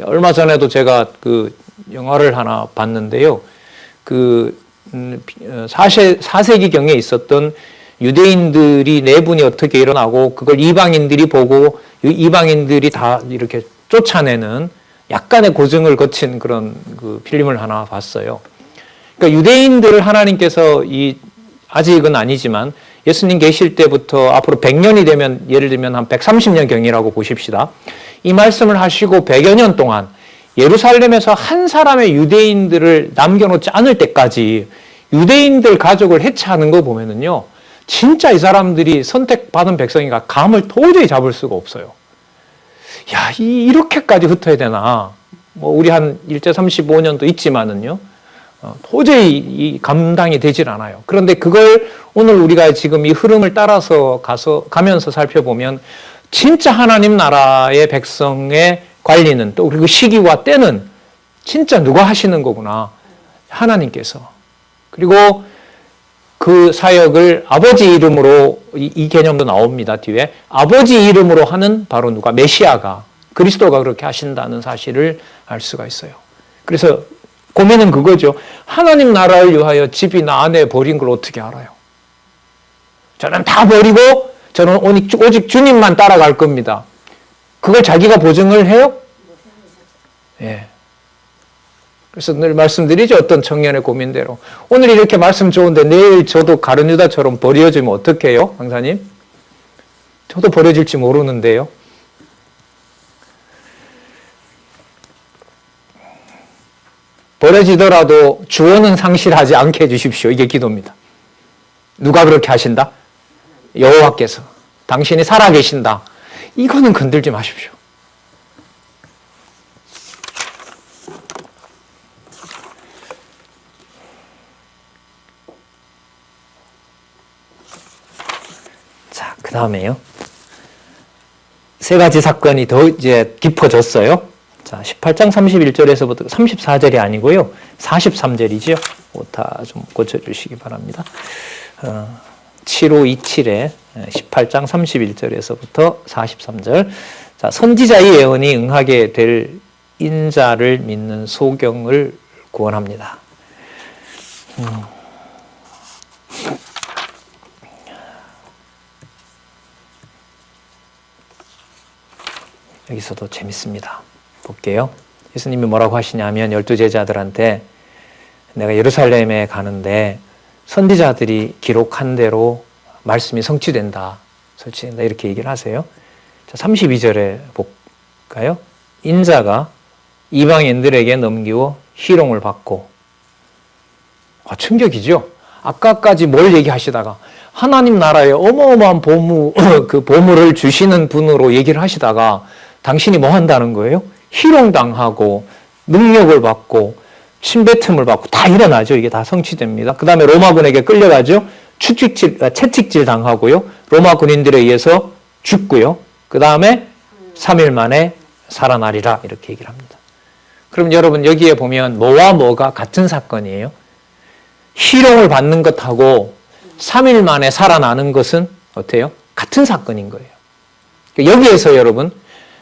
얼마 전에도 제가 그 영화를 하나 봤는데요. 그 4세기경에 있었던 유대인들이 내분이 어떻게 일어나고 그걸 이방인들이 보고 이방인들이 다 이렇게 쫓아내는 약간의 고증을 거친 그런 그 필름을 하나 봤어요. 그러니까 유대인들을 하나님께서 아직은 아니지만 예수님 계실 때부터 앞으로 100년이 되면 예를 들면 한 130년 경이라고 보십시다. 이 말씀을 하시고 100여 년 동안 예루살렘에서 한 사람의 유대인들을 남겨놓지 않을 때까지 유대인들 가족을 해체하는 거 보면은요, 진짜 이 사람들이 선택받은 백성이가 감을 도저히 잡을 수가 없어요. 야, 이렇게까지 흩어야 되나? 뭐 우리 한 일제 35년도 있지만은요, 도저히 감당이 되질 않아요. 그런데 그걸 오늘 우리가 지금 이 흐름을 따라서 가면서 살펴보면 진짜 하나님 나라의 백성의 관리는 또 그리고 시기와 때는 진짜 누가 하시는 거구나. 하나님께서. 그리고 그 사역을 아버지 이름으로 이 개념도 나옵니다. 뒤에. 아버지 이름으로 하는 바로 누가? 메시아가, 그리스도가 그렇게 하신다는 사실을 알 수가 있어요. 그래서 고민은 그거죠. 하나님 나라를 위하여 집이나 아내 버린 걸 어떻게 알아요? 저는 다 버리고 저는 오직 주님만 따라갈 겁니다. 그걸 자기가 보증을 해요? 예. 그래서 늘 말씀드리죠. 어떤 청년의 고민대로. 오늘 이렇게 말씀 좋은데 내일 저도 가룟유다처럼 버려지면 어떡해요? 강사님? 저도 버려질지 모르는데요. 버려지더라도 주원은 상실하지 않게 해주십시오. 이게 기도입니다. 누가 그렇게 하신다? 여호와께서. 당신이 살아계신다. 이거는 건들지 마십시오. 자, 그 다음에요. 세 가지 사건이 더 이제 깊어졌어요. 자, 18장 31절에서부터 34절이 아니고요. 43절이죠. 오타 좀 고쳐주시기 바랍니다. 7527에 18장 31절에서부터 43절. 자, 선지자의 예언이 응하게 될 인자를 믿는 소경을 구원합니다. 여기서도 재밌습니다. 볼게요. 예수님이 뭐라고 하시냐면 12제자들한테 내가 예루살렘에 가는데 선지자들이 기록한 대로 말씀이 성취된다. 이렇게 얘기를 하세요. 자, 32절에 볼까요? 인자가 이방인들에게 넘기고 희롱을 받고. 충격이죠. 아까까지 뭘 얘기하시다가 하나님 나라에 어마어마한 그 보물을 주시는 분으로 얘기를 하시다가 당신이 뭐 한다는 거예요? 희롱당하고 능력을 받고 침뱉음을 받고 다 일어나죠. 이게 다 성취됩니다. 그 다음에 로마군에게 끌려가죠. 채찍질 당하고요. 로마 군인들에 의해서 죽고요. 그 다음에 3일 만에 살아나리라 이렇게 얘기를 합니다. 그럼 여러분 여기에 보면 뭐와 뭐가 같은 사건이에요? 희롱을 받는 것하고 3일 만에 살아나는 것은 어때요? 같은 사건인 거예요. 여기에서 여러분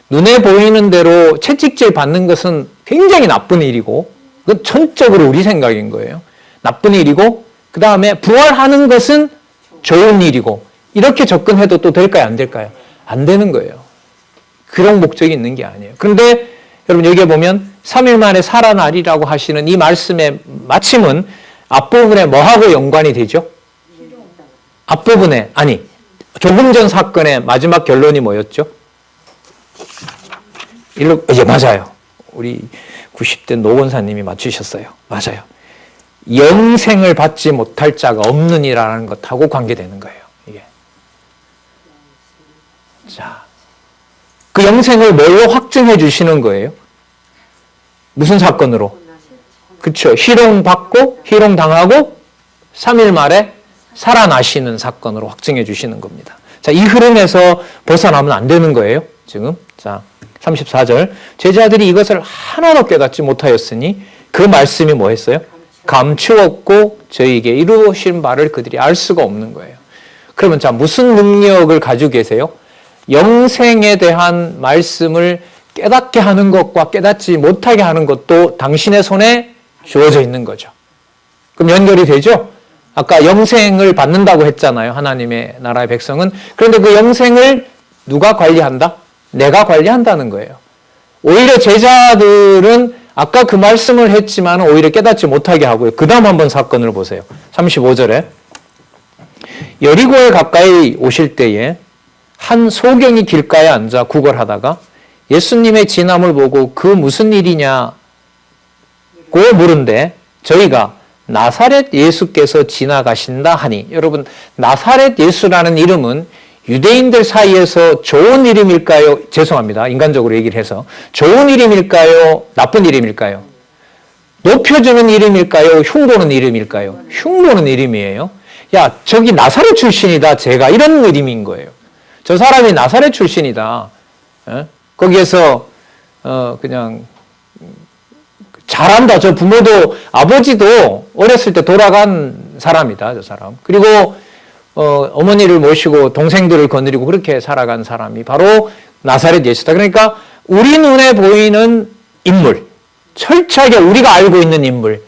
눈에 보이는 대로 채찍질 받는 것은 굉장히 나쁜 일이고 그건 전적으로 우리 생각인 거예요. 나쁜 일이고 그 다음에 부활하는 것은 좋은 일이고 이렇게 접근해도 또 될까요? 안 될까요? 안 되는 거예요. 그런 목적이 있는 게 아니에요. 그런데 여러분 여기에 보면 3일 만에 살아나리라고 하시는 이 말씀의 마침은 앞부분에 뭐하고 연관이 되죠? 앞부분에 조금 전 사건의 마지막 결론이 뭐였죠? 맞아요. 우리 90대 노 권사님이 맞추셨어요. 맞아요. 영생을 받지 못할 자가 없느니라는 것하고 관계되는 거예요. 이게. 자, 그 영생을 뭘로 확증해 주시는 거예요? 무슨 사건으로? 그렇죠. 희롱받고 희롱당하고 3일 만에 살아나시는 사건으로 확증해 주시는 겁니다. 자, 이 흐름에서 벗어나면 안 되는 거예요. 지금. 자, 34절. 제자들이 이것을 하나도 깨닫지 못하였으니 그 말씀이 뭐 했어요? 감추었고 저희에게 이루신 바를 그들이 알 수가 없는 거예요. 그러면 자, 무슨 능력을 가지고 계세요? 영생에 대한 말씀을 깨닫게 하는 것과 깨닫지 못하게 하는 것도 당신의 손에 주어져 있는 거죠. 그럼 연결이 되죠? 아까 영생을 받는다고 했잖아요. 하나님의 나라의 백성은. 그런데 그 영생을 누가 관리한다? 내가 관리한다는 거예요. 오히려 제자들은 아까 그 말씀을 했지만 오히려 깨닫지 못하게 하고요. 그 다음 한번 사건을 보세요. 35절에 여리고에 가까이 오실 때에 한 소경이 길가에 앉아 구걸하다가 예수님의 지남을 보고 그 무슨 일이냐고 물은데 저희가 나사렛 예수께서 지나가신다 하니, 여러분 나사렛 예수라는 이름은 유대인들 사이에서 좋은 이름일까요? 죄송합니다. 인간적으로 얘기를 해서 좋은 이름일까요? 나쁜 이름일까요? 높여주는 이름일까요? 흉보는 이름일까요? 흉보는 이름이에요. 야, 저기 나사렛 출신이다. 제가 이런 이름인 거예요. 저 사람이 나사렛 출신이다. 거기에서 그냥 잘한다. 저 부모도 아버지도 어렸을 때 돌아간 사람이다. 저 사람. 그리고 어머니를 모시고 동생들을 거느리고 그렇게 살아간 사람이 바로 나사렛 예수다. 그러니까 우리 눈에 보이는 인물, 철저하게 우리가 알고 있는 인물,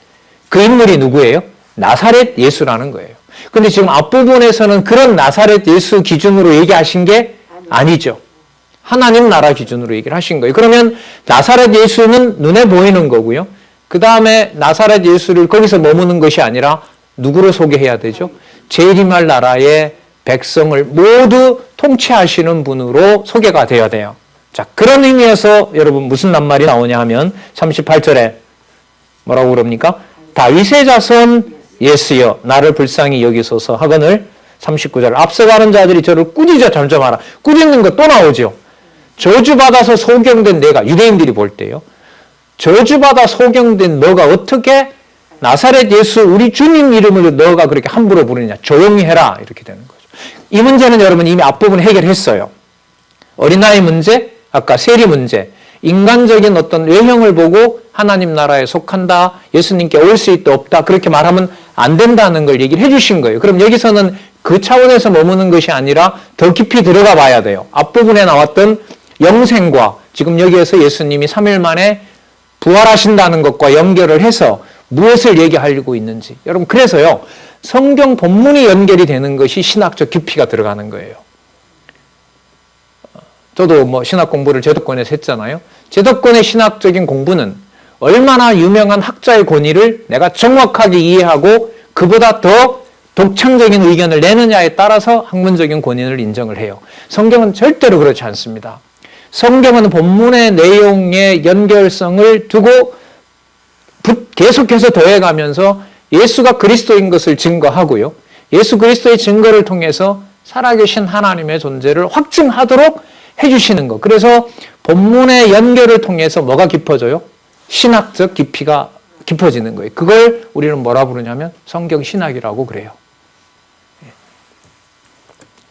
그 인물이 누구예요? 나사렛 예수라는 거예요. 근데 지금 앞부분에서는 그런 나사렛 예수 기준으로 얘기하신 게 아니죠. 하나님 나라 기준으로 얘기를 하신 거예요. 그러면 나사렛 예수는 눈에 보이는 거고요. 그 다음에 나사렛 예수를 거기서 머무는 것이 아니라 누구로 소개해야 되죠? 재림할 나라의 백성을 모두 통치하시는 분으로 소개가 되어야 돼요. 자, 그런 의미에서 여러분 무슨 낱말이 나오냐 하면 38절에 뭐라고 그럽니까? 다윗의 자손 예수여 나를 불쌍히 여기소서 하거늘 39절 앞서가는 자들이 저를 꾸짖어 잠잠하라. 꾸짖는 거 또 나오죠. 저주받아서 소경된 내가, 유대인들이 볼 때요. 저주받아 소경된 너가 어떻게 나사렛 예수 우리 주님 이름을 너가 그렇게 함부로 부르느냐. 조용히 해라. 이렇게 되는 거죠. 이 문제는 여러분 이미 앞부분 해결했어요. 어린아이 문제, 아까 세리 문제, 인간적인 어떤 외형을 보고 하나님 나라에 속한다, 예수님께 올 수 있다 없다 그렇게 말하면 안 된다는 걸 얘기를 해주신 거예요. 그럼 여기서는 그 차원에서 머무는 것이 아니라 더 깊이 들어가 봐야 돼요. 앞부분에 나왔던 영생과 지금 여기에서 예수님이 3일 만에 부활하신다는 것과 연결을 해서 무엇을 얘기하려고 있는지. 여러분 그래서요. 성경 본문이 연결이 되는 것이 신학적 깊이가 들어가는 거예요. 저도 뭐 신학 공부를 제도권에서 했잖아요. 제도권의 신학적인 공부는 얼마나 유명한 학자의 권위를 내가 정확하게 이해하고 그보다 더 독창적인 의견을 내느냐에 따라서 학문적인 권위를 인정을 해요. 성경은 절대로 그렇지 않습니다. 성경은 본문의 내용의 연결성을 두고 계속해서 더해가면서 예수가 그리스도인 것을 증거하고요. 예수 그리스도의 증거를 통해서 살아계신 하나님의 존재를 확증하도록 해주시는 것. 그래서 본문의 연결을 통해서 뭐가 깊어져요? 신학적 깊이가 깊어지는 거예요. 그걸 우리는 뭐라 부르냐면 성경 신학이라고 그래요.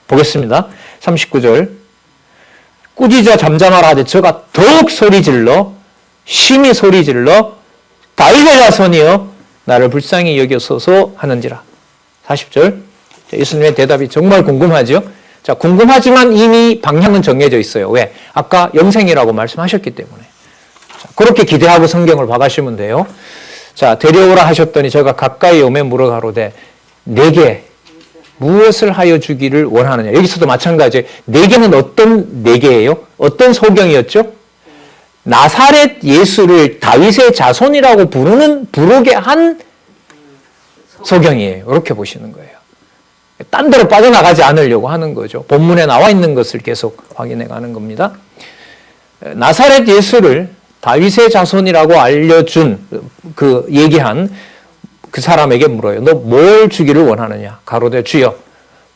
보겠습니다. 39절. 꾸짖어 잠잠하라 하되 저가 더욱 소리질러 심히 소리질러 다윗의 자손이여 나를 불쌍히 여겨소서 하는지라. 40절. 예수님의 대답이 정말 궁금하죠. 자, 궁금하지만 이미 방향은 정해져 있어요. 왜? 아까 영생이라고 말씀하셨기 때문에. 자, 그렇게 기대하고 성경을 봐가시면 돼요. 자, 데려오라 하셨더니 저가 가까이 오매 물어가로되 내게 무엇을 하여 주기를 원하느냐. 여기서도 마찬가지예요. 내게는 어떤 내게예요? 어떤 소경이었죠? 나사렛 예수를 다윗의 자손이라고 부르게 한 소경이에요. 이렇게 보시는 거예요. 딴 데로 빠져나가지 않으려고 하는 거죠. 본문에 나와 있는 것을 계속 확인해 가는 겁니다. 나사렛 예수를 다윗의 자손이라고 알려준 얘기한 그 사람에게 물어요. 너 뭘 주기를 원하느냐? 가로되 주여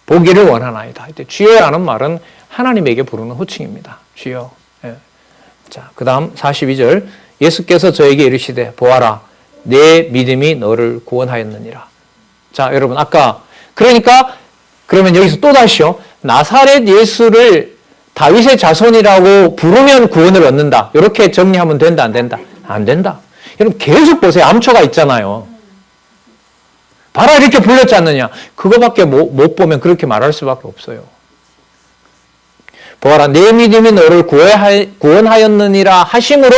보기를 원하나이다. 이때 주여라는 말은 하나님에게 부르는 호칭입니다. 주여. 예. 자, 그 다음 42절. 예수께서 저에게 이르시되 보아라 내 믿음이 너를 구원하였느니라. 자, 여러분 아까 그러면 여기서 또 다시요. 나사렛 예수를 다윗의 자손이라고 부르면 구원을 얻는다. 이렇게 정리하면 된다, 안 된다? 안 된다. 여러분 계속 보세요. 암초가 있잖아요. 봐라 이렇게 불렸지 않느냐. 그거밖에 못 보면 그렇게 말할 수밖에 없어요. 보아라 내 믿음이 너를 구원하였느니라 하심으로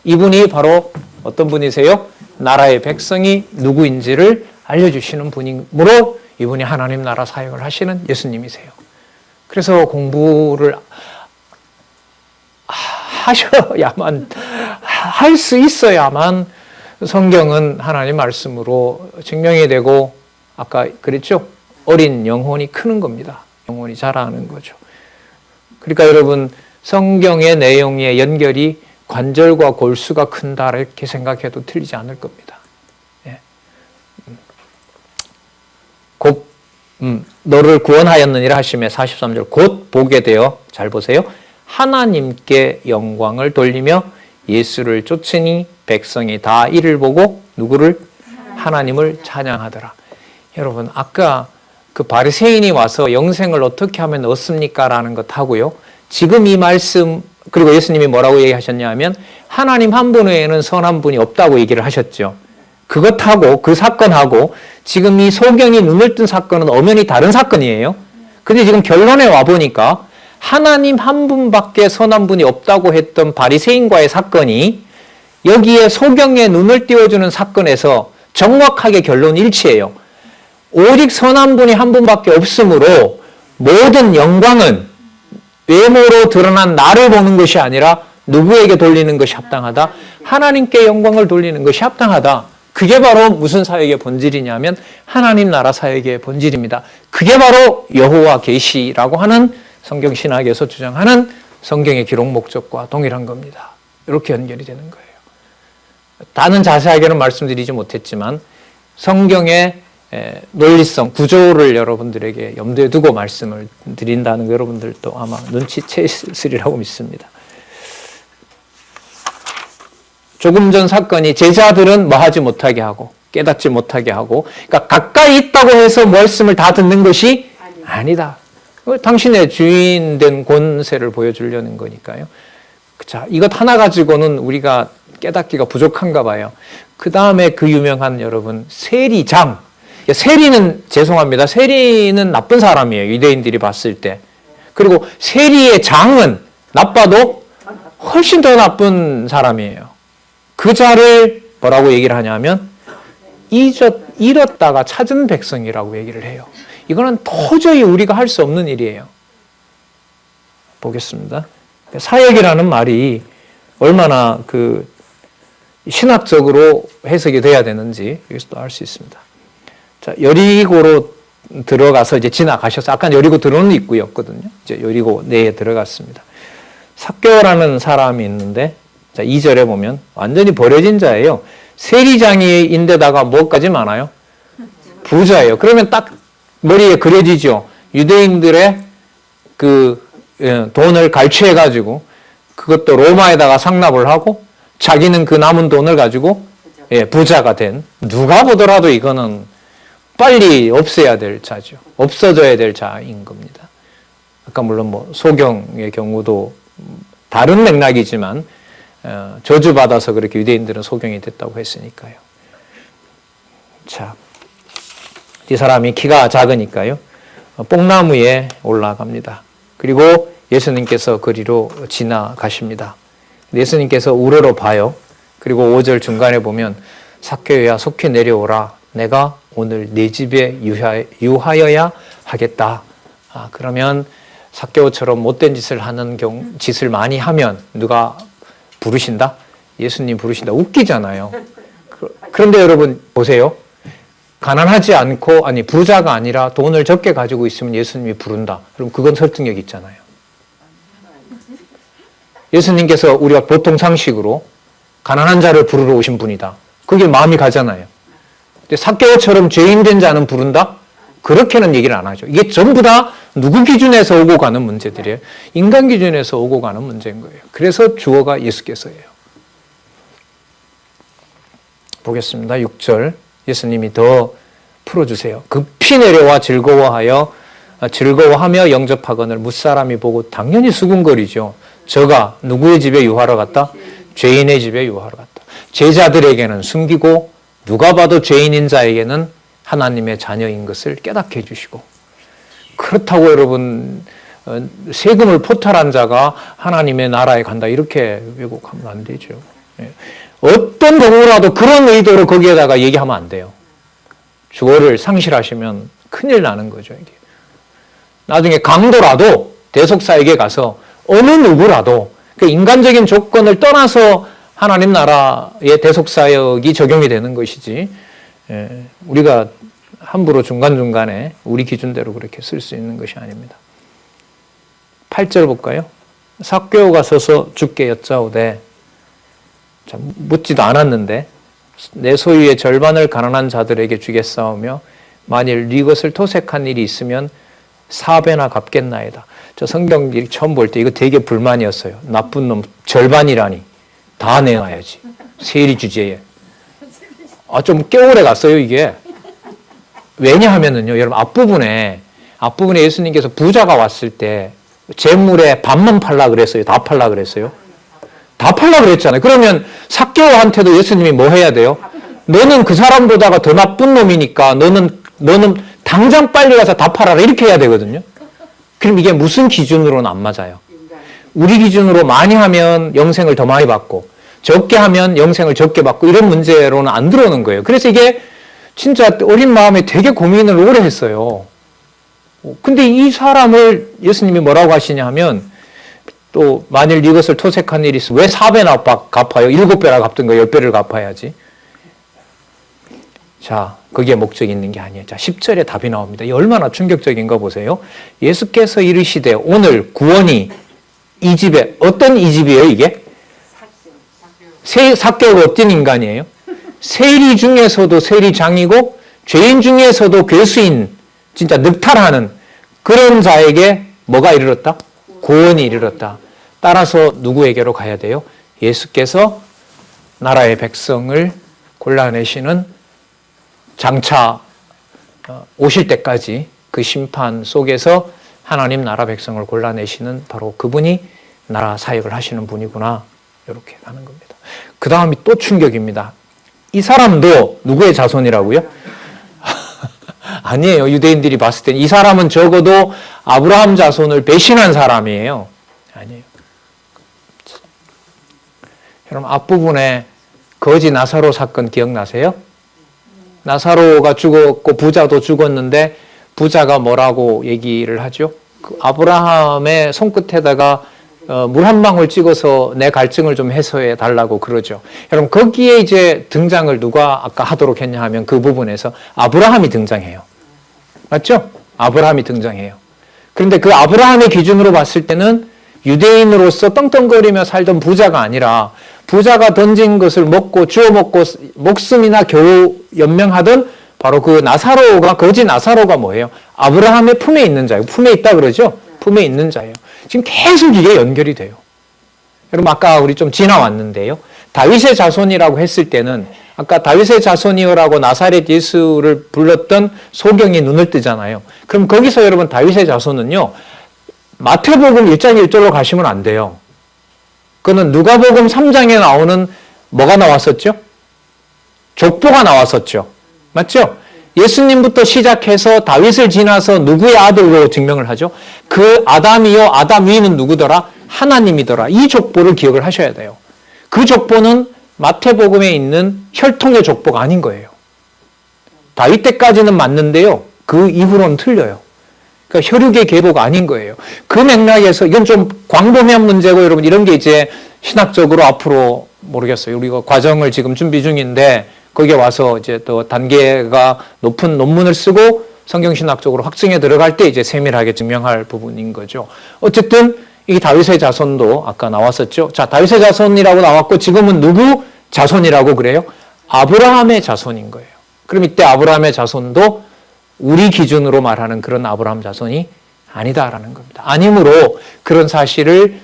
이분이 바로 어떤 분이세요? 나라의 백성이 누구인지를 알려주시는 분이므로 이분이 하나님 나라 사역을 하시는 예수님이세요. 그래서 공부를 하셔야만, 할 수 있어야만 성경은 하나님 말씀으로 증명이 되고, 아까 그랬죠? 어린 영혼이 크는 겁니다. 영혼이 자라는 거죠. 그러니까 여러분, 성경의 내용의 연결이 관절과 골수가 큰다, 이렇게 생각해도 틀리지 않을 겁니다. 예. 곧, 너를 구원하였느니라 하시며 43절, 곧 보게 되어, 잘 보세요. 하나님께 영광을 돌리며 예수를 쫓으니 백성이 다 이를 보고 누구를? 하나님을 찬양하더라. 여러분 아까 그 바리새인이 와서 영생을 어떻게 하면 얻습니까? 라는 것하고요. 지금 이 말씀 그리고 예수님이 뭐라고 얘기하셨냐 하면 하나님 한 분 외에는 선한 분이 없다고 얘기를 하셨죠. 그것하고 그 사건하고 지금 이 소경이 눈을 뜬 사건은 엄연히 다른 사건이에요. 근데 지금 결론에 와보니까 하나님 한 분밖에 선한 분이 없다고 했던 바리새인과의 사건이 여기에 소경의 눈을 띄워주는 사건에서 정확하게 결론 일치해요. 오직 선한 분이 한 분밖에 없으므로 모든 영광은 외모로 드러난 나를 보는 것이 아니라 누구에게 돌리는 것이 합당하다? 하나님께 영광을 돌리는 것이 합당하다. 그게 바로 무슨 사역의 본질이냐면 하나님 나라 사역의 본질입니다. 그게 바로 여호와 계시라고 하는 성경신학에서 주장하는 성경의 기록 목적과 동일한 겁니다. 이렇게 연결이 되는 거예요. 다는 자세하게는 말씀드리지 못했지만 성경의 논리성, 구조를 여러분들에게 염두에 두고 말씀을 드린다는 거 여러분들도 아마 눈치채으리라고 믿습니다. 조금 전 사건이 제자들은 뭐 하지 못하게 하고 깨닫지 못하게 하고, 그러니까 가까이 있다고 해서 말씀을 다 듣는 것이 아니다. 당신의 주인된 권세를 보여주려는 거니까요. 자, 이것 하나 가지고는 우리가 깨닫기가 부족한가 봐요. 그 다음에 그 유명한 여러분 세리장. 세리는 죄송합니다. 세리는 나쁜 사람이에요. 유대인들이 봤을 때. 그리고 세리의 장은 나빠도 훨씬 더 나쁜 사람이에요. 그 자를 뭐라고 얘기를 하냐면 잃었다가 찾은 백성이라고 얘기를 해요. 이거는 도저히 우리가 할 수 없는 일이에요. 보겠습니다. 사역이라는 말이 얼마나 그 신학적으로 해석이 돼야 되는지 여기서도 알 수 있습니다. 자, 여리고로 들어가서 이제 지나가셔서 아까 여리고 들어오는 입구였거든요. 이제 여리고 내에 들어갔습니다. 삭개오라는 사람이 있는데 자, 2절에 보면 완전히 버려진 자예요. 세리장인데다가 뭐까지 많아요? 부자예요. 그러면 딱 머리에 그려지죠. 유대인들의 그 돈을 갈취해 가지고 그것도 로마에다가 상납을 하고 자기는 그 남은 돈을 가지고 부자가 된, 누가 보더라도 이거는 빨리 없애야 될 자죠. 없어져야 될 자인 겁니다. 아까 물론 뭐 소경의 경우도 다른 맥락이지만 저주받아서 그렇게 유대인들은 소경이 됐다고 했으니까요. 자, 이 사람이 키가 작으니까요. 뽕나무에 올라갑니다. 그리고 예수님께서 그리로 지나가십니다. 예수님께서 우러러 봐요. 그리고 5절 중간에 보면 삭개오야 속히 내려오라. 내가 오늘 네 집에 유하여야 하겠다. 그러면 삭개오처럼 못된 짓을 많이 하면 누가 부르신다? 예수님 부르신다. 웃기잖아요. 그런데 여러분 보세요. 가난하지 않고 부자가 아니라 돈을 적게 가지고 있으면 예수님이 부른다. 그럼 그건 설득력 있잖아요. 예수님께서 우리가 보통 상식으로 가난한 자를 부르러 오신 분이다. 그게 마음이 가잖아요. 근데 삭개오처럼 죄인 된 자는 부른다? 그렇게는 얘기를 안 하죠. 이게 전부 다 누구 기준에서 오고 가는 문제들이에요. 인간 기준에서 오고 가는 문제인 거예요. 그래서 주어가 예수께서예요. 보겠습니다. 6절. 예수님이 더 풀어주세요. 급히 내려와 즐거워하며 영접하거늘 무사람이 보고 당연히 수군거리죠. 저가 누구의 집에 유하러 갔다? 죄인의 집에 유하러 갔다. 제자들에게는 숨기고 누가 봐도 죄인인 자에게는 하나님의 자녀인 것을 깨닫게 해주시고, 그렇다고 여러분 세금을 포탈한 자가 하나님의 나라에 간다 이렇게 왜곡하면 안 되죠. 어떤 경우라도 그런 의도로 거기에다가 얘기하면 안 돼요. 주어를 상실하시면 큰일 나는 거죠. 이게. 나중에 강도라도 대속사에게 가서 어느 누구라도 그 인간적인 조건을 떠나서 하나님 나라의 대속사역이 적용이 되는 것이지, 우리가 함부로 중간중간에 우리 기준대로 그렇게 쓸 수 있는 것이 아닙니다. 8절 볼까요? 삭개오가 서서 주께 여짜오되, 자, 묻지도 않았는데 내 소유의 절반을 가난한 자들에게 주겠사오며 만일 네 것을 토색한 일이 있으면 4배나 갚겠나이다. 저 성경 처음 볼 때 이거 되게 불만이었어요. 나쁜 놈 절반이라니 다 내놔야지. 세리 주제에. 좀 꽤 오래 갔어요 이게. 왜냐하면은요, 여러분 앞부분에 예수님께서 부자가 왔을 때 재물의 반만 팔라 그랬어요? 다 팔라 그랬어요? 다 팔라 그랬잖아요. 그러면 삭개오한테도 예수님이 뭐 해야 돼요? 너는 그 사람보다가 더 나쁜 놈이니까 너는 당장 빨리 가서 다 팔아라 이렇게 해야 되거든요. 그럼 이게 무슨 기준으로는 안 맞아요? 우리 기준으로 많이 하면 영생을 더 많이 받고 적게 하면 영생을 적게 받고 이런 문제로는 안 들어오는 거예요. 그래서 이게 진짜 어린 마음에 되게 고민을 오래 했어요. 근데 이 사람을 예수님이 뭐라고 하시냐 하면, 또 만일 이것을 토색한 일이 있으면 왜 4배나 갚아요? 7배나 갚든가 10배를 갚아야지. 자, 거기에 목적이 있는 게 아니에요. 자, 10절에 답이 나옵니다. 이 얼마나 충격적인가 보세요. 예수께서 이르시되 오늘 구원이 이 집에, 어떤 이 집이에요 이게? 삭개오가 어떤 인간이에요? 세리 중에서도 세리장이고 죄인 중에서도 괴수인, 진짜 늑탈하는 그런 자에게 뭐가 이르렀다? 구원이 이르렀다. 따라서 누구에게로 가야 돼요? 예수께서 나라의 백성을 골라내시는, 장차 오실 때까지 그 심판 속에서 하나님 나라 백성을 골라내시는 바로 그분이 나라 사역을 하시는 분이구나, 이렇게 가는 겁니다. 그 다음이 또 충격입니다. 이 사람도 누구의 자손이라고요? 아니에요. 유대인들이 봤을 때는 이 사람은 적어도 아브라함 자손을 배신한 사람이에요. 아니에요. 여러분 앞부분에 거지 나사로 사건 기억나세요? 나사로가 죽었고 부자도 죽었는데 부자가 뭐라고 얘기를 하죠? 그 아브라함의 손끝에다가 물 한 방울 찍어서 내 갈증을 좀 해소해 달라고 그러죠. 여러분 거기에 이제 등장을 누가 아까 하도록 했냐 하면 그 부분에서 아브라함이 등장해요. 맞죠? 아브라함이 등장해요. 그런데 그 아브라함의 기준으로 봤을 때는 유대인으로서 떵떵거리며 살던 부자가 아니라, 부자가 던진 것을 먹고 주워 먹고 목숨이나 겨우 연명하던 바로 그 나사로가, 거지 나사로가 뭐예요? 아브라함의 품에 있는 자예요. 품에 있다 그러죠? 품에 있는 자예요. 지금 계속 이게 연결이 돼요. 여러분 아까 우리 좀 지나왔는데요. 다윗의 자손이라고 했을 때는 아까 다윗의 자손이요라고 나사렛 예수를 불렀던 소경이 눈을 뜨잖아요. 그럼 거기서 여러분 다윗의 자손은요, 마태복음 1장 1절로 가시면 안 돼요. 그는 누가복음 3장에 나오는 뭐가 나왔었죠? 족보가 나왔었죠. 맞죠? 예수님부터 시작해서 다윗을 지나서 누구의 아들로 증명을 하죠? 그 아담이요, 아담 위는 누구더라? 하나님이더라. 이 족보를 기억을 하셔야 돼요. 그 족보는 마태복음에 있는 혈통의 족보가 아닌 거예요. 다윗 때까지는 맞는데요. 그 이후로는 틀려요. 그러니까 혈육의 계보가 아닌 거예요. 그 맥락에서 이건 좀 광범위한 문제고 여러분 이런 게 이제 신학적으로 앞으로 모르겠어요. 우리가 과정을 지금 준비 중인데 거기에 와서 이제 또 단계가 높은 논문을 쓰고 성경신학적으로 확증에 들어갈 때 이제 세밀하게 증명할 부분인 거죠. 어쨌든 이 다윗의 자손도 아까 나왔었죠. 자, 다윗의 자손이라고 나왔고 지금은 누구 자손이라고 그래요? 아브라함의 자손인 거예요. 그럼 이때 아브라함의 자손도 우리 기준으로 말하는 그런 아브라함 자손이 아니다라는 겁니다. 아니므로 그런 사실을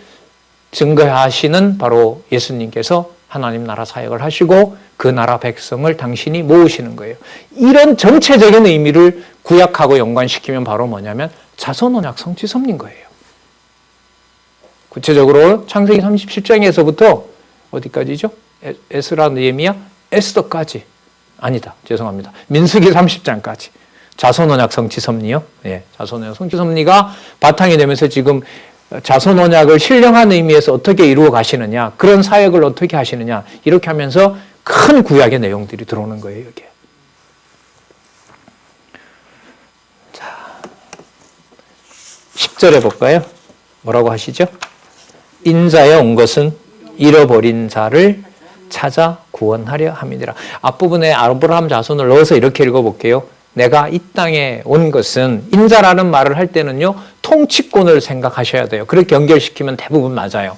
증거하시는 바로 예수님께서 하나님 나라 사역을 하시고 그 나라 백성을 당신이 모으시는 거예요. 이런 전체적인 의미를 구약하고 연관시키면 바로 뭐냐면 자손 언약 성취섭리인 거예요. 구체적으로 창세기 37장에서부터 어디까지죠? 에스라, 느헤미야, 에스더까지. 아니다. 죄송합니다. 민수기 30장까지. 자손 언약 성취섭리요. 예, 자손 언약 성취섭리가 바탕이 되면서 지금 자손 언약을 신령한 의미에서 어떻게 이루어 가시느냐, 그런 사역을 어떻게 하시느냐, 이렇게 하면서 큰 구약의 내용들이 들어오는 거예요, 여기에. 자, 10절에 볼까요? 뭐라고 하시죠? 인자에 온 것은 잃어버린 자를 찾아 구원하려 함이니라. 앞부분에 아브라함 자손을 넣어서 이렇게 읽어볼게요. 내가 이 땅에 온 것은, 인자라는 말을 할 때는요, 통치권을 생각하셔야 돼요. 그렇게 연결시키면 대부분 맞아요.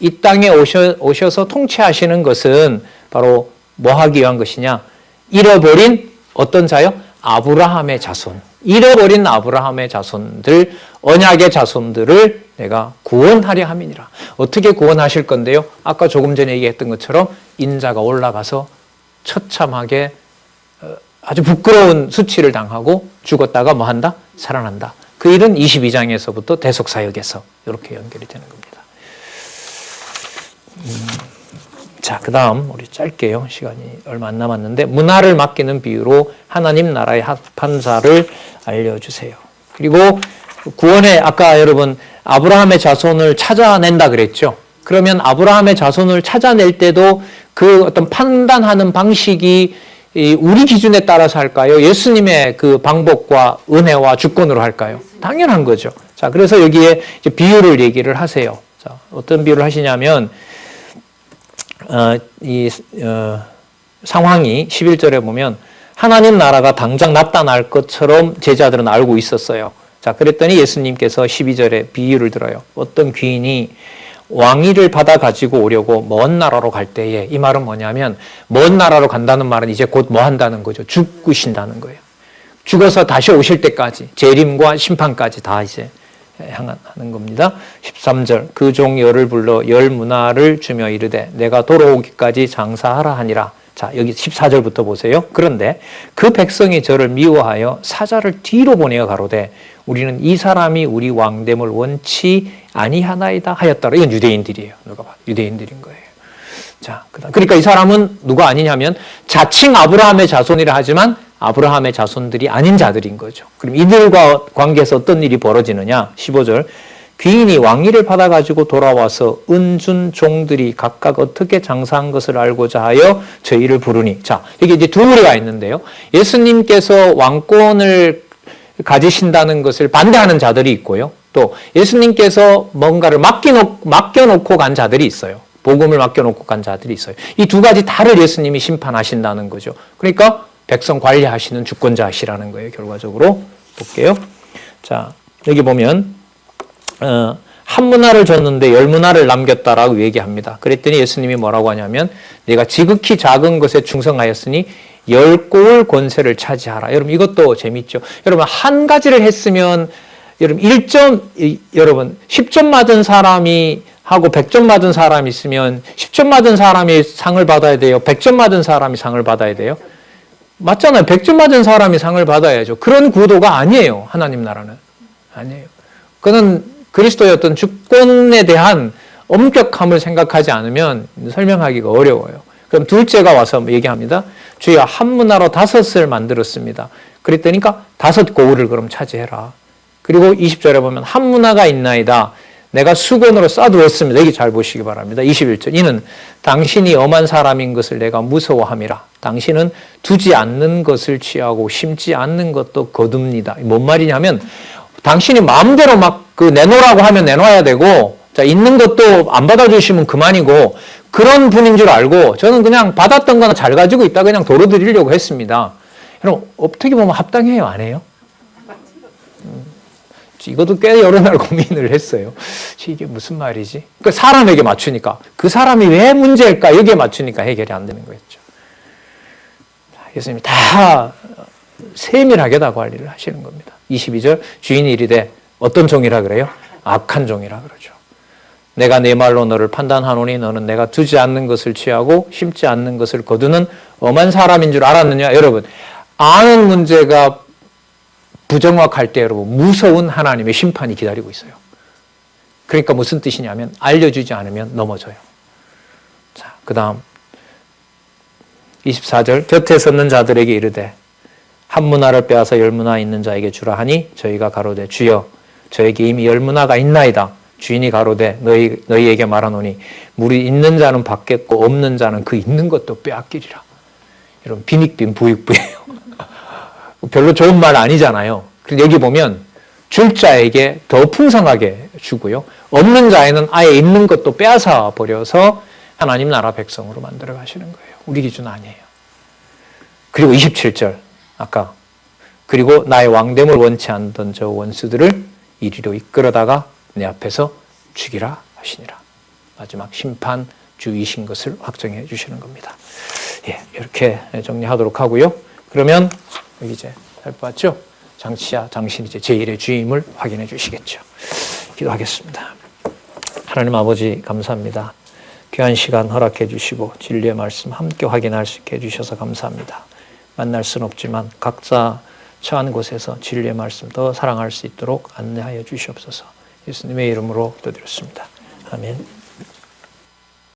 이 땅에 오셔서 통치하시는 것은 바로 뭐 하기 위한 것이냐? 잃어버린 어떤 자요? 아브라함의 자손. 잃어버린 아브라함의 자손들, 언약의 자손들을 내가 구원하려 함이니라. 어떻게 구원하실 건데요? 아까 조금 전에 얘기했던 것처럼 인자가 올라가서 처참하게 아주 부끄러운 수치를 당하고 죽었다가 뭐 한다? 살아난다. 그 일은 22장에서부터 대속사역에서 이렇게 연결이 되는 겁니다. 자, 그 다음 우리 짧게요. 시간이 얼마 안 남았는데 문화를 맡기는 비유로 하나님 나라의 판사를 알려주세요. 그리고 구원의 아까 여러분 아브라함의 자손을 찾아낸다 그랬죠. 그러면 아브라함의 자손을 찾아낼 때도 그 어떤 판단하는 방식이 우리 기준에 따라서 할까요? 예수님의 그 방법과 은혜와 주권으로 할까요? 당연한 거죠. 자, 그래서 여기에 이제 비유를 얘기를 하세요. 자, 어떤 비유를 하시냐면, 상황이 11절에 보면 하나님 나라가 당장 나타날 것처럼 제자들은 알고 있었어요. 자, 그랬더니 예수님께서 12절에 비유를 들어요. 어떤 귀인이 왕위를 받아 가지고 오려고 먼 나라로 갈 때에, 이 말은 뭐냐면 먼 나라로 간다는 말은 이제 곧 뭐 한다는 거죠? 죽으신다는 거예요. 죽어서 다시 오실 때까지 재림과 심판까지 다 이제 향하는 겁니다. 13절 그 종 열을 불러 열 문화를 주며 이르되 내가 돌아오기까지 장사하라 하니라. 자, 여기 14절부터 보세요. 그런데 그 백성이 저를 미워하여 사자를 뒤로 보내어 가로되 우리는 이 사람이 우리 왕됨을 원치 아니하나이다 하였더라. 이건 유대인들이에요. 누가 봐, 유대인들인 거예요. 자, 그러니까 이 사람은 누가 아니냐면 자칭 아브라함의 자손이라 하지만 아브라함의 자손들이 아닌 자들인 거죠. 그럼 이들과 관계에서 어떤 일이 벌어지느냐? 15절 귀인이 왕위를 받아가지고 돌아와서 은준 종들이 각각 어떻게 장사한 것을 알고자 하여 저희를 부르니. 자, 여기 이제 두 무리가 있는데요. 예수님께서 왕권을 가지신다는 것을 반대하는 자들이 있고요. 또 예수님께서 뭔가를 맡겨놓고 간 자들이 있어요. 복음을 맡겨놓고 간 자들이 있어요. 이 두 가지 다를 예수님이 심판하신다는 거죠. 그러니까 백성 관리하시는 주권자시라는 거예요. 결과적으로 볼게요. 자, 여기 보면 한 문화를 줬는데 열 문화를 남겼다라고 얘기합니다. 그랬더니 예수님이 뭐라고 하냐면 내가 지극히 작은 것에 충성하였으니 10고을 권세를 차지하라. 여러분 이것도 재밌죠. 여러분 한 가지를 했으면 여러분 10점 맞은 사람이 하고 100점 맞은 사람이 있으면 10점 맞은 사람이 상을 받아야 돼요? 100점 맞은 사람이 상을 받아야 돼요? 맞잖아요. 100점 맞은 사람이 상을 받아야죠. 그런 구도가 아니에요. 하나님 나라는. 아니에요. 그는 그리스도의 어떤 주권에 대한 엄격함을 생각하지 않으면 설명하기가 어려워요. 그럼 둘째가 와서 얘기합니다. 주여 한 문화로 5을 만들었습니다. 그랬더니까 5 고울을 그럼 차지해라. 그리고 20절에 보면 한 문화가 있나이다. 내가 수건으로 싸두었습니다. 여기 잘 보시기 바랍니다. 21절. 이는 당신이 엄한 사람인 것을 내가 무서워함이라. 당신은 두지 않는 것을 취하고 심지 않는 것도 거둡니다. 뭔 말이냐면 당신이 마음대로 막 내놓으라고 하면 내놔야 되고, 자, 있는 것도 안 받아주시면 그만이고, 그런 분인 줄 알고 저는 그냥 받았던 거나 잘 가지고 있다 그냥 도로 드리려고 했습니다. 여러분, 어떻게 보면 합당해요, 안 해요? 이것도 꽤 여러 날 고민을 했어요. 이게 무슨 말이지? 그 사람에게 맞추니까. 그 사람이 왜 문제일까? 여기에 맞추니까 해결이 안 되는 거였죠. 예수님이 다 세밀하게 다 관리를 하시는 겁니다. 22절, 주인이 이르되 어떤 종이라 그래요? 악한 종이라 그러죠. 내가 내 말로 너를 판단하노니 너는 내가 두지 않는 것을 취하고 심지 않는 것을 거두는 엄한 사람인 줄 알았느냐? 여러분, 아는 문제가 부정확할 때 여러분 무서운 하나님의 심판이 기다리고 있어요. 그러니까 무슨 뜻이냐면 알려주지 않으면 넘어져요. 자, 그 다음 24절 곁에 섰는 자들에게 이르되 한 문화를 빼앗아 10문화 있는 자에게 주라 하니 저희가 가로되 주여 저에게 이미 10문화가 있나이다. 주인이 가로되 너희에게 말하노니 물이 있는 자는 받겠고 없는 자는 그 있는 것도 빼앗기리라. 여러분 빈익빈 부익부예요. 별로 좋은 말 아니잖아요. 그런데 여기 보면 줄 자에게 더 풍성하게 주고요. 없는 자에는 아예 있는 것도 빼앗아 버려서 하나님 나라 백성으로 만들어 가시는 거예요. 우리 기준 아니에요. 그리고 27절 아까 그리고 나의 왕됨을 원치 않던 저 원수들을 이리로 이끌어다가 내 앞에서 죽이라 하시니라. 마지막 심판 주이신 것을 확정해 주시는 겁니다. 예, 이렇게 정리하도록 하고요. 그러면 여기 이제 살펴봤죠? 장치야, 당신 이제 제1의 주임을 확인해 주시겠죠. 기도하겠습니다. 하나님 아버지 감사합니다. 귀한 시간 허락해 주시고 진리의 말씀 함께 확인할 수 있게 해주셔서 감사합니다. 만날 수는 없지만 각자 처한 곳에서 진리의 말씀 더 사랑할 수 있도록 안내하여 주시옵소서. 예수님의 이름으로 기도드렸습니다. 아멘.